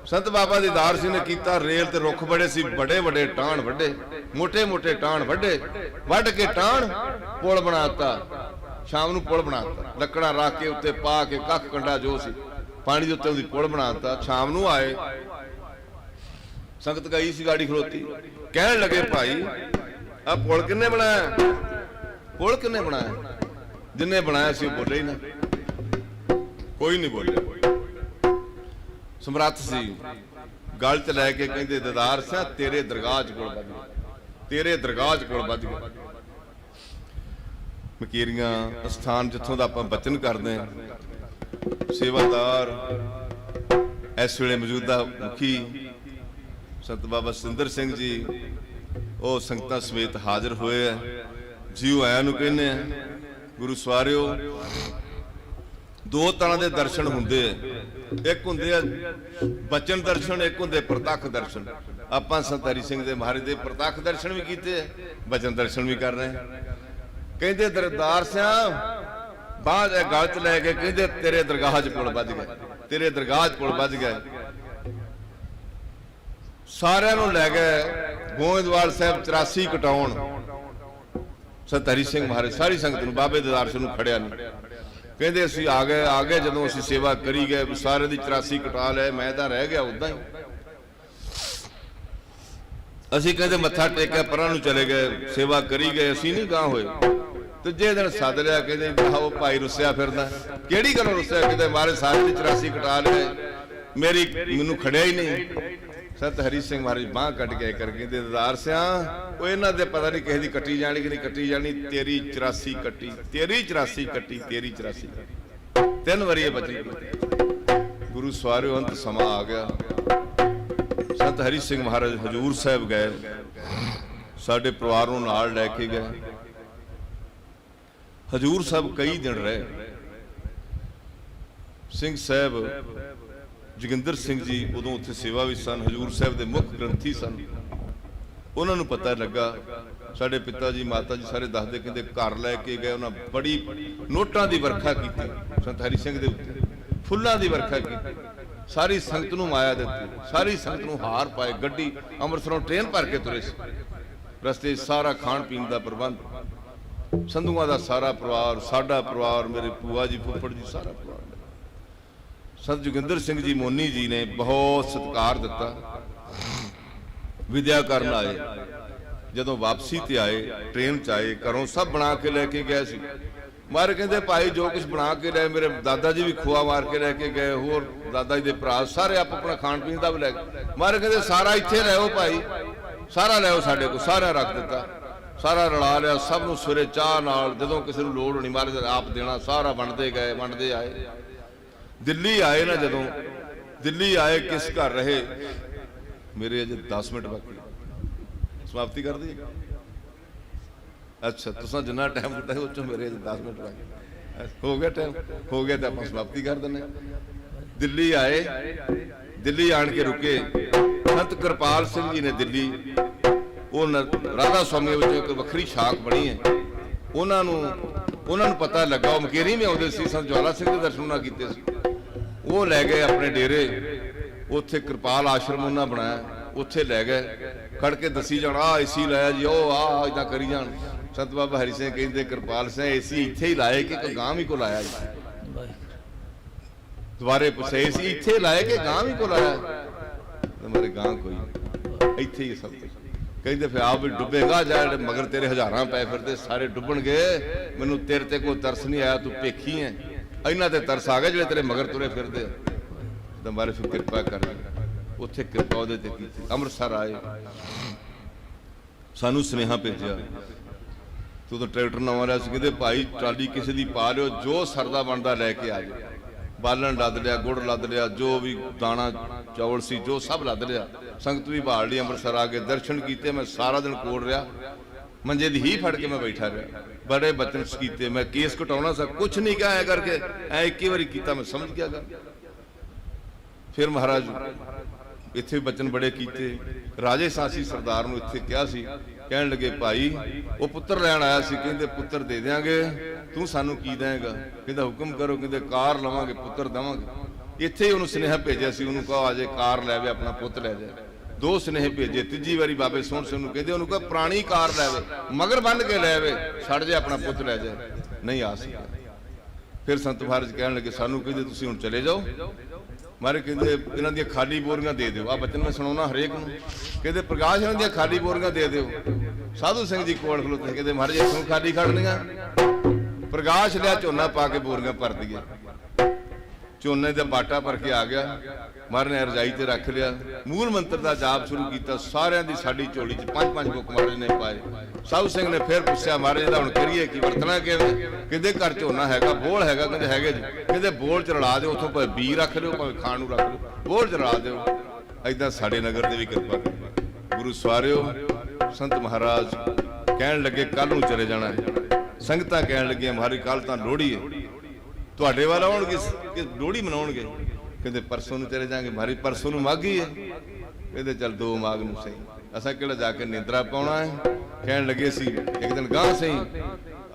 ਸੰਤ ਬਾਬਾ ਦੀਦਾਰ ਸਿੰਘ ਨੇ ਕੀਤਾ। ਰੇਲ ਤੇ ਰੁੱਖ ਬੜੇ ਸੀ, ਵੱਡੇ ਵੱਡੇ ਟਾਹਣ ਵੱਡੇ, ਮੋਟੇ ਮੋਟੇ ਟਾਹਣ ਵੱਡੇ, ਵੱਢ ਕੇ ਟਾਹਣ ਪੁਲ ਬਣਾਤਾ। ਸ਼ਾਮ ਨੂੰ ਪੁਲ ਬਣਾਤਾ, ਲੱਕੜਾਂ ਰੱਖ ਕੇ ਉੱਤੇ ਪਾ ਕੇ, ਕੱਖ ਕੰਡਾ ਜੋ ਸੀ ਪਾਣੀ ਦੇ ਉੱਤੇ ਉਹਦੀ ਪੁਲ ਬਣਾਤਾ। ਸ਼ਾਮ ਨੂੰ ਆਏ, ਸੰਗਤ ਗਈ ਸੀ ਗਾੜੀ ਖਲੋਤੀ। ਕਹਿਣ ਲੱਗੇ ਭਾਈ ਆ ਪੁਲ ਕਿੰਨੇ ਬਣਾਇਆ? ਪੁਲ ਕਿੰਨੇ ਬਣਾਇਆ? ਜਿੰਨੇ ਬਣਾਇਆ ਸੀ ਉਹ ਬੋਲੇ ਹੀ ਨਾ, ਕੋਈ ਨਹੀਂ ਬੋਲਿਆ। ਸਮਰੱਥ ਸੀ, ਗਲ ਚ ਲੈ ਕੇ ਕਹਿੰਦੇ ਦੀਦਾਰ ਸਿੰਘ ਤੇਰੇ ਦਰਗਾਹ ਚ ਕੋਲ ਵੱਧ ਗਿਆ, ਤੇਰੇ ਦਰਗਾਹ ਚ ਕੋਲ ਵੱਧ ਗਿਆ। ਮਕੇਰੀਆਂ ਸਥਾਨ ਜਿੱਥੋਂ ਦਾ ਆਪਾਂ ਬਚਨ ਕਰਦੇ ਹਾਂ, ਸੇਵਾਦਾਰ इस वेले मौजूदा मुखी संत बाबा सतिंदर सिंह जी वो संगतां समेत हाजिर होए है। जीव आया नूं कहने गुरु सवारियो, दो तरह के दर्शन हुंदे, एक हुंदे बचन दर्शन, एक हुंदे प्रतख दर्शन। आपां संत हरि सिंह दे महाराज दे प्रतख दर्शन भी कीते, बचन दर्शन भी कर रहे हैं। कहंदे दरदार सियां बांह गल च लै के कहंदे तेरे दरगाह च पुल बज गए, तेरे दरगाह च पुल बज गए। सारिਆਂ ਨੂੰ ਲੈ गए गोविंदवाल साहब 84 कटाउण। संत हरि सिंह महाराज सारी संगत नूं बाबे दीदार सिंह नूं खड़िया नहीं, कहते असीं आ गए जदों असीं सेवा करी गए सारे दी 84 कटा लै, मैं तां रह गया उदां ही। असीं कहते मत्था टेकिया परां नूं चले गए, सेवा करी गए, असीं नहीं गांह होए। तीजे दिन सद लिया, कहते आओ भाई रुसिया फिरदा, किहड़ी गल्लों रुसिया? कहते महाराज सारे दी 84 कटा लै, मेरी मैनूं खड़िया ही नहीं। संत हरि सिंह महाराज बांह कट के करके दरदार सियां वो इन्हां दे पता नहीं किसी दी कट्टी जानी कि नहीं कट्टी जानी, तेरी 84 कट्टी, तेरी 84 कट्टी, तेरी 84 कट्टी, 3 वारी बची। गुरु सवारियो अंत समा आ गया। संत हरि सिंह महाराज हजूर साहब गए, साडे परिवार नूं नाल लैके गए। हजूर साहब कई दिन रहे। सिंह साहब जोगिंदर सिंह जी उदों उत्थे सेवा भी सन, हजूर साहब के मुख ग्रंथी सन। उन्होंने पता लगा, साडे पिता जी माता जी सारे दसदे, कहते घर लैके गए, उन्होंने बड़ी नोटां की वर्खा की संत हरि सिंह दे उत्ते, फुल्लां की वर्खा की, सारी संगत नूं माया दित्ती, सारी संगत नूं हार पाए। गड्डी अमृतसरों ट्रेन भर के तुरे सी, रस्ते सारा खाण पीण का प्रबंध, संधुआं का सारा परिवार, साडा परिवार, मेरे भूआ जी फुੱਫੜ जी सारा परिवार। संत जोगिंदर सिंह जी मोनी जी ने बहुत सत्कार दिता, विद्या करन आए। जदों वापसी ते आए, ट्रेन च आए, घरों सब बना के लैके गए सी। मारे कहते भाई जो कुछ बना के लाए, मेरे दादा जी भी खोआ मार के लैके गए, होर दादा जी के भरा सारे आप अपना खाण पीण का भी लै गए। मारे कहते सारा इत्थे लै आओ भाई, सारा लै आओ साडे कोल, सारा रख दिता, सारा रला लिया। सब नूं सवेरे चाह नाल जदों किसी नूं लोड़ होनी महाराज आप देना, सारा वंडदे गए, वंडदे आए। दिल्ली आए ना, जदों दिल्ली आए किस घर रहे, मेरे अजे 10 मिनट बाकी, समाप्ति कर दी। अच्छा तुसां जिन्ना टाइम दिता उस मेरे 10 मिनट बाकी हो गया, टाइम हो गया तो आप समाप्ति कर दें। दिल्ली आए, दिल्ली आन के रुके। संत कृपाल सिंह जी ने दिल्ली राधा स्वामी एक वक्री शाख बनी है, उन्होंने पता लगा, वो मकेरी में आते सी, संत ज्वाला सिंह के दर्शन ना किए, वो लै गए अपने डेरे। उत्थे कृपाल आश्रम उन्होंने बनाया, उत्थे लै गए, खड़ के दसी जान आ एसी लाया जी, ओ आ इदा करी जान। संत बाबा हरि सिंह कहते कृपाल सिंह एसी इत्थे ही लाए कि गांव ही को लाया जी? दोबारे पूछे एसी इत्थे लाए कि गांव ही को लाया? मेरे गांव कोई इत्थे ही सब कहते फिर आप भी डुबेगा जा, मगर तेरे हजारां पै फिरते सारे डुबन गए, मैनू तेरे ते कोई तरस नहीं आया, तू भेखी है, इन्हां ते तरस आ गया जो तेरे मगर तुरे फिरदे। तो मारे फिर कृपा कर, उत्थे कृपा उहदे ते कीती। अमृतसर आए, सानू सुनेहा भेजिया, तू तो ट्रैक्टर नवां लिया सी, कहते भाई ट्राली किसी दी पा लिओ, जो सरदा बनदा लैके आ जाओ। बालन लद लिया, गुड़ लद लिया, जो भी दाना चौल सी जो सब लद लिया, संगत भी भाल ली। अमृतसर आके दर्शन किए, मैं सारा दिन कोल रहा, मंजे दी ही फड़ के मैं बैठा रहा, बड़े बचन किए, मैं केस कटाउणा सा, कुछ नहीं कहा है करके ऐ एक ही बारी किया, मैं समझ गया। फिर महाराज इत्थे बचन बड़े किए, राजे सासी सरदार नूं इत्थे कहा सी, कहन लगे भाई वो पुत्र लैन आया सी, कहते पुत्र दे देंगे, तू सानू की देगा? कहता हुक्म करो, कहते कार लवांगे पुत्र देवांगे। इत्थे ही उन्होंने सुनेहा भेजा सी, उन्होंने कहा आजे कार लै अपना पुत्र लै जाए। 2 सुनेहे भेजे, तीजी बारी बाबे सोहण सिंह नूं कहते उन्होंने कहा पुरानी कार लै मगर बन के लै छड़ जाए, अपना पुत्र लै जाए, नहीं आ सका। फिर संत महाराज कहन लगे सानू कहते तुसीं हुण चले जाओ। मारे कहते इन्हां दी खाली बोरियां दे दिओ, आ बचन मैं सुणाउणा हरेक नूं, कहते प्रकाश इन्हां दी खाली बोरियां दे दिओ। साधु सिंह जी कोल खलोते, कहते महाराज इत्थों खाली खड़नियां, प्रकाश लिया झोना पा के बोरियां भर दिए। ਝੋਨੇ ਦਾ ਬਾਟਾ ਭਰ ਕੇ ਆ ਗਿਆ। ਮਹਾਰਾਜ ਨੇ ਰਜਾਈ ਤੇ ਰੱਖ ਲਿਆ, ਮੂਲ ਮੰਤਰ ਦਾ ਜਾਪ ਸ਼ੁਰੂ ਕੀਤਾ। ਸਾਰਿਆਂ ਦੀ ਸਾਡੀ ਝੋਲੀ 'ਚ 5-5 ਬੁੱਕ ਮਹਾਰਾਜ ਨੇ ਪਾਏ। ਸਾਧੂ ਸਿੰਘ ਨੇ ਫਿਰ ਪੁੱਛਿਆ, ਮਹਾਰਾਜ ਦਾ ਹੁਣ ਕਰੀਏ ਕੀ, ਵਰਤਣਾ ਕਿਵੇਂ? ਕਹਿੰਦੇ ਘਰ ਝੋਨਾ ਹੈਗਾ, ਬੋਲ ਹੈਗਾ? ਕਹਿੰਦੇ ਹੈਗੇ ਜੀ। ਕਹਿੰਦੇ ਬੋਲ ਚ ਰਲਾ ਦਿਓ, ਉੱਥੋਂ ਭਾਵੇਂ ਬੀ ਰੱਖ ਲਿਓ, ਭਾਵੇਂ ਖਾਣ ਨੂੰ ਰੱਖ ਲਿਓ, ਬੋਲ ਚ ਰਲਾ ਦਿਓ। ਏਦਾਂ ਸਾਡੇ ਨਗਰ ਦੇ ਵੀ ਕਿਰਪਾ ਕਰੋ। ਗੁਰੂ ਸਵਾਰਿਓ, ਸੰਤ ਮਹਾਰਾਜ ਕਹਿਣ ਲੱਗੇ ਕੱਲ ਨੂੰ ਚਲੇ ਜਾਣਾ ਹੈ। ਸੰਗਤਾਂ ਕਹਿਣ ਲੱਗੀਆਂ ਮਹਾਰਾਜ ਕੱਲ ਤਾਂ ਲੋਹੜੀ ਹੈ, ਤੁਹਾਡੇ ਵੱਲ ਆਉਣਗੇ ਕਿ ਲੋਹੜੀ ਮਨਾਉਣਗੇ? ਕਹਿੰਦੇ ਪਰਸੋਂ ਨੂੰ ਚਲੇ ਜਾਾਂਗੇ। ਮਹਾਰਾਜ ਪਰਸੋਂ ਨੂੰ ਮਾਘੀ ਹੈ। ਕਹਿੰਦੇ ਚੱਲ 2 ਮਾਘ ਨੂੰ ਸਹੀ, ਅਸਾਂ ਕਿਹੜਾ ਜਾ ਕੇ ਨਿੰਦਰਾ ਪਾਉਣਾ ਹੈ। ਕਹਿਣ ਲੱਗੇ ਸੀ ਇੱਕ ਦਿਨ ਗਾਂ ਸਹੀ,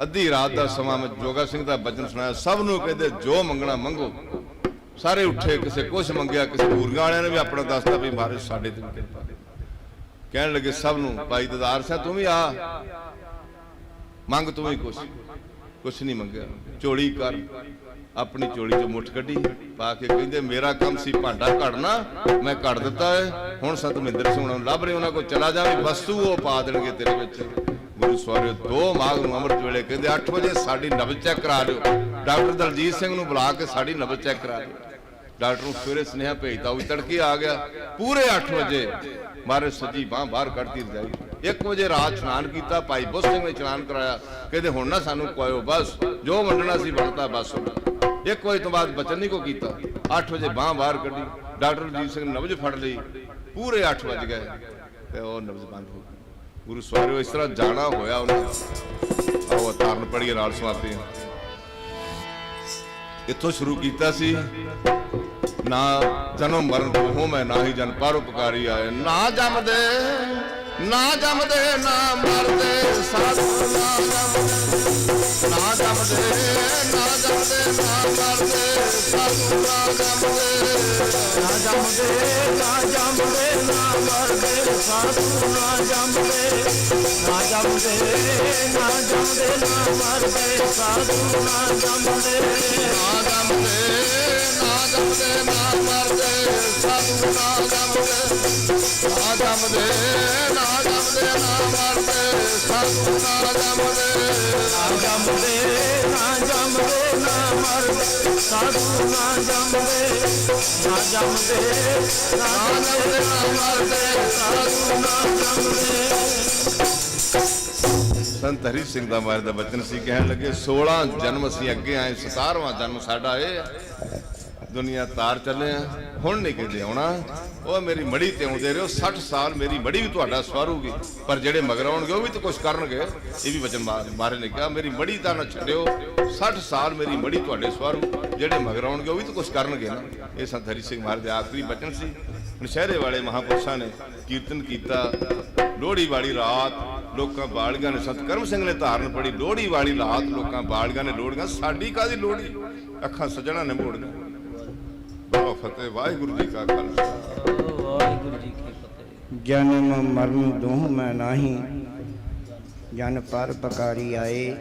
ਅੱਧੀ ਰਾਤ ਦਾ ਸਮਾਂ ਮੈਂ ਜੋਗਾ ਸਿੰਘ ਦਾ ਬਚਨ ਸੁਣਾਇਆ। ਸਭ ਨੂੰ ਕਹਿੰਦੇ ਜੋ ਮੰਗਣਾ ਮੰਗੋ। ਸਾਰੇ ਉੱਠੇ, ਕਿਸੇ ਕੁਛ ਮੰਗਿਆ, ਕਿਸੇ ਬੂਰੀਆਂ ਵਾਲਿਆਂ ਨੇ ਵੀ ਆਪਣਾ ਦੱਸਦਾ ਵੀ ਮਹਾਰਾਜ ਸਾਡੇ ਤੇ ਕਿਰਪਾ। ਕਹਿਣ ਲੱਗੇ ਸਭ ਨੂੰ, ਭਾਈ ਦਦਾਰ ਸਿੰਘ ਤੂੰ ਵੀ ਆ, ਮੰਗ ਤੂੰ ਵੀ ਕੁਛ ਨਹੀਂ ਮੰਗਿਆ। ਝੋਲੀ ਕਰ, ਆਪਣੀ ਝੋਲੀ ਚੋਂ ਮੁੱਠ ਕੱਢੀ ਪਾ ਕੇ ਕਹਿੰਦੇ ਮੇਰਾ ਕੰਮ ਸੀ ਭਾਂਡਾ ਘੜਨਾ, ਮੈਂ ਘੜ ਦਿੱਤਾ ਹੈ। ਹੁਣ ਸੰਤ ਮਹਿੰਦਰ ਸਿੰਘ ਨੂੰ ਲੱਭ ਰਹੇ, ਉਹਨਾਂ ਕੋਲ ਚਲਾ ਜਾ, ਵੀ ਵਸਤੂ ਉਹ ਪਾ ਦੇਣਗੇ ਤੇਰੇ ਵਿੱਚ। ਗੁਰੂ ਸਵਾਰਿਓ 2 ਮਾਘ ਨੂੰ ਅੰਮ੍ਰਿਤ ਵੇਲੇ ਕਹਿੰਦੇ 8 ਵਜੇ ਸਾਡੀ ਨਬਜ਼ ਚੈੱਕ ਕਰਾ ਲਿਓ। ਡਾਕਟਰ ਦਲਜੀਤ ਸਿੰਘ ਨੂੰ ਬੁਲਾ ਕੇ ਸਾਡੀ ਨਬਜ਼ ਚੈੱਕ ਕਰਾ ਲਿਓ। ਡਾਕਟਰ ਨੂੰ ਸਵੇਰੇ ਸੁਨੇਹਾ ਭੇਜਦਾ, ਉਹ ਵੀ ਤੜਕੇ ਆ ਗਿਆ। ਪੂਰੇ 8 ਵਜੇ ਮਾਰੇ ਸੱਜੀ ਬਾਂਹ ਬਾਹਰ ਕੱਢਤੀ ਰਜਾਈ। 1 ਵਜੇ ਰਾਤ ਇਸ਼ਨਾਨ ਕੀਤਾ, ਭਾਈ ਬੁੱਧ ਸਿੰਘ ਨੇ ਇਸ਼ਨਾਨ ਕਰਾਇਆ। ਕਹਿੰਦੇ ਹੁਣ ਨਾ ਸਾਨੂੰ ਕੁਆਇਓ, ਬਸ ਜੋ ਵੰਡਣਾ ਸੀ ਬਣਤਾ ਬਸ। 1 ਵਜੇ ਤੋਂ ਬਾਅਦ ਬਚਨ ਨਹੀਂ ਕੋ ਕੀਤਾ। 8 ਵਜੇ ਬਾਂਹ ਬਾਹਰ ਕੱਢੀ, ਡਾਕਟਰ ਰਣਜੀਤ ਸਿੰਘ ਨੇ ਨਬਜ਼ ਫੜ ਲਈ। ਪੂਰੇ 8 ਵਜ ਗਏ ਤੇ ਉਹ ਨਬਜ਼ ਬੰਦ ਹੋ ਗਈ। ਗੁਰੂ ਸਵਾਰਿਓ ਇਸ ਤਰ੍ਹਾਂ ਜਾਣਾ ਹੋਇਆ ਉਹਨਾਂ ਦਾ। ਆਓ ਤਾਰਨ ਪੜੀਏ, ਨਾਲ ਸਮਾਪਤੀ। ਇੱਥੋਂ ਸ਼ੁਰੂ ਕੀਤਾ ਸੀ, ਨਾ ਜਨਮ ਮਰਨ ਤੋਂ ਮੈਂ, ਨਾ ਹੀ ਜਨ ਪਰਉਪਕਾਰੀ ਆਏ। ਨਾ ਜੰਮਦੇ ਨਾ ਮਰਦੇ ਸਾਧੂ, ਨਾ ਜੰਮਦੇ ਨਾ ਮਰਦੇ ਸਾਧੂ, ਨਾ ਜੰਮਦੇ ਨਾ ਜੰਮਦੇ ਨਾ ਮਰਦੇ ਸਾਧੂ, ਨਾ ਜੰਮਦੇ ਨਾ ਮਰਦੇ ਸਾਧੂ, ਨਾ ਜੰਮਦੇ ਨਾ ਮਰਦੇ ਸਾਧੂ, ਨਾ ਜੰਮਦੇ ਨਾ ਮਰਦੇ ਸਾਧੂ, ਨਾ ਜੰਮਦੇ ਨਾ ਮਰਦੇ ਸਾਧੂ, ਨਾ ਜੰਮਦੇ ਨਾ ਮਰਦੇ ਸਾਧੂ, ਨਾ ਜੰਮਦੇ। ਸੰਤ ਹਰੀ ਸਿੰਘ ਦਾ ਮਹਾਰਾਜ ਦਾ ਬਚਨ ਸੀ, ਕਹਿਣ ਲੱਗੇ 16 ਜਨਮ ਅਸੀਂ ਅੱਗੇ ਆਏ, 17ਵਾਂ ਜਨਮ ਸਾਡਾ ਇਹ ਦੁਨੀਆ ਤਾਰ ਚੱਲੇ ਆ, ਹੁਣ ਨਹੀਂ ਕਿਤੇ ਆਉਣਾ। ਉਹ ਮੇਰੀ ਮੜੀ ਤੇ ਆਉਂਦੇ ਰਹੋ, 60 ਸਾਲ ਮੇਰੀ ਮੜੀ ਵੀ ਤੁਹਾਡਾ ਸਵਾਰੂਗੀ, ਪਰ ਜਿਹੜੇ ਮਗਰ ਆਉਣਗੇ ਉਹ ਵੀ ਤਾਂ ਕੁਛ ਕਰਨਗੇ। ਇਹ ਵੀ ਵਚਨ ਮਹਾਰਾਜ ਨੇ ਕਿਹਾ, ਮੇਰੀ ਮੜੀ ਤਾਂ ਨਾ ਛੱਡਿਓ, 60 ਸਾਲ ਮੇਰੀ ਮੜੀ ਤੁਹਾਡੇ ਸਵਾਰੂ, ਜਿਹੜੇ ਮਗਰ ਆਉਣਗੇ ਉਹ ਵੀ ਤਾਂ ਕੁਛ ਕਰਨਗੇ ਨਾ। ਇਹ ਸੰਤ ਹਰੀ ਸਿੰਘ ਮਹਾਰਾਜ ਦੇ ਆਖਰੀ ਬਚਨ ਸੀ। ਨਸ਼ਹਿਰੇ ਵਾਲੇ ਮਹਾਂਪੁਰਸ਼ਾਂ ਨੇ ਕੀਰਤਨ ਕੀਤਾ। ਲੋਹੜੀ ਵਾਲੀ ਰਾਤ ਲੋਕਾਂ ਬਾਲੀਆਂ ਨੇ, ਸੰਤ ਕਰਮ ਸਿੰਘ ਨੇ ਧਾਰਨ ਪੜੀ, ਲੋਹੜੀ ਵਾਲੀ ਰਾਤ ਲੋਕਾਂ ਬਾਲੀਆਂ ਨੇ ਲੋਹੜੀਆਂ, ਸਾਡੀ ਕਾਹਦੀ ਲੋਹੜੀ, ਅੱਖਾਂ ਸੱਜਣਾ ਨੇ ਮੋੜੀਆਂ। ਬਹੁਤ ਫਤਿਹ। ਵਾਹਿਗੁਰੂ ਜੀ ਕਾ ਖਾਲਸਾ, ਵਾਹਿਗੁਰੂ ਜੀ ਕੀ ਫਤਿਹ। ਜਨਮ ਮਰਨ ਦੋਹ ਮੈਂ ਨਾਹੀ, ਜਨ ਪਰ ਪਕਾਰੀ ਆਏ।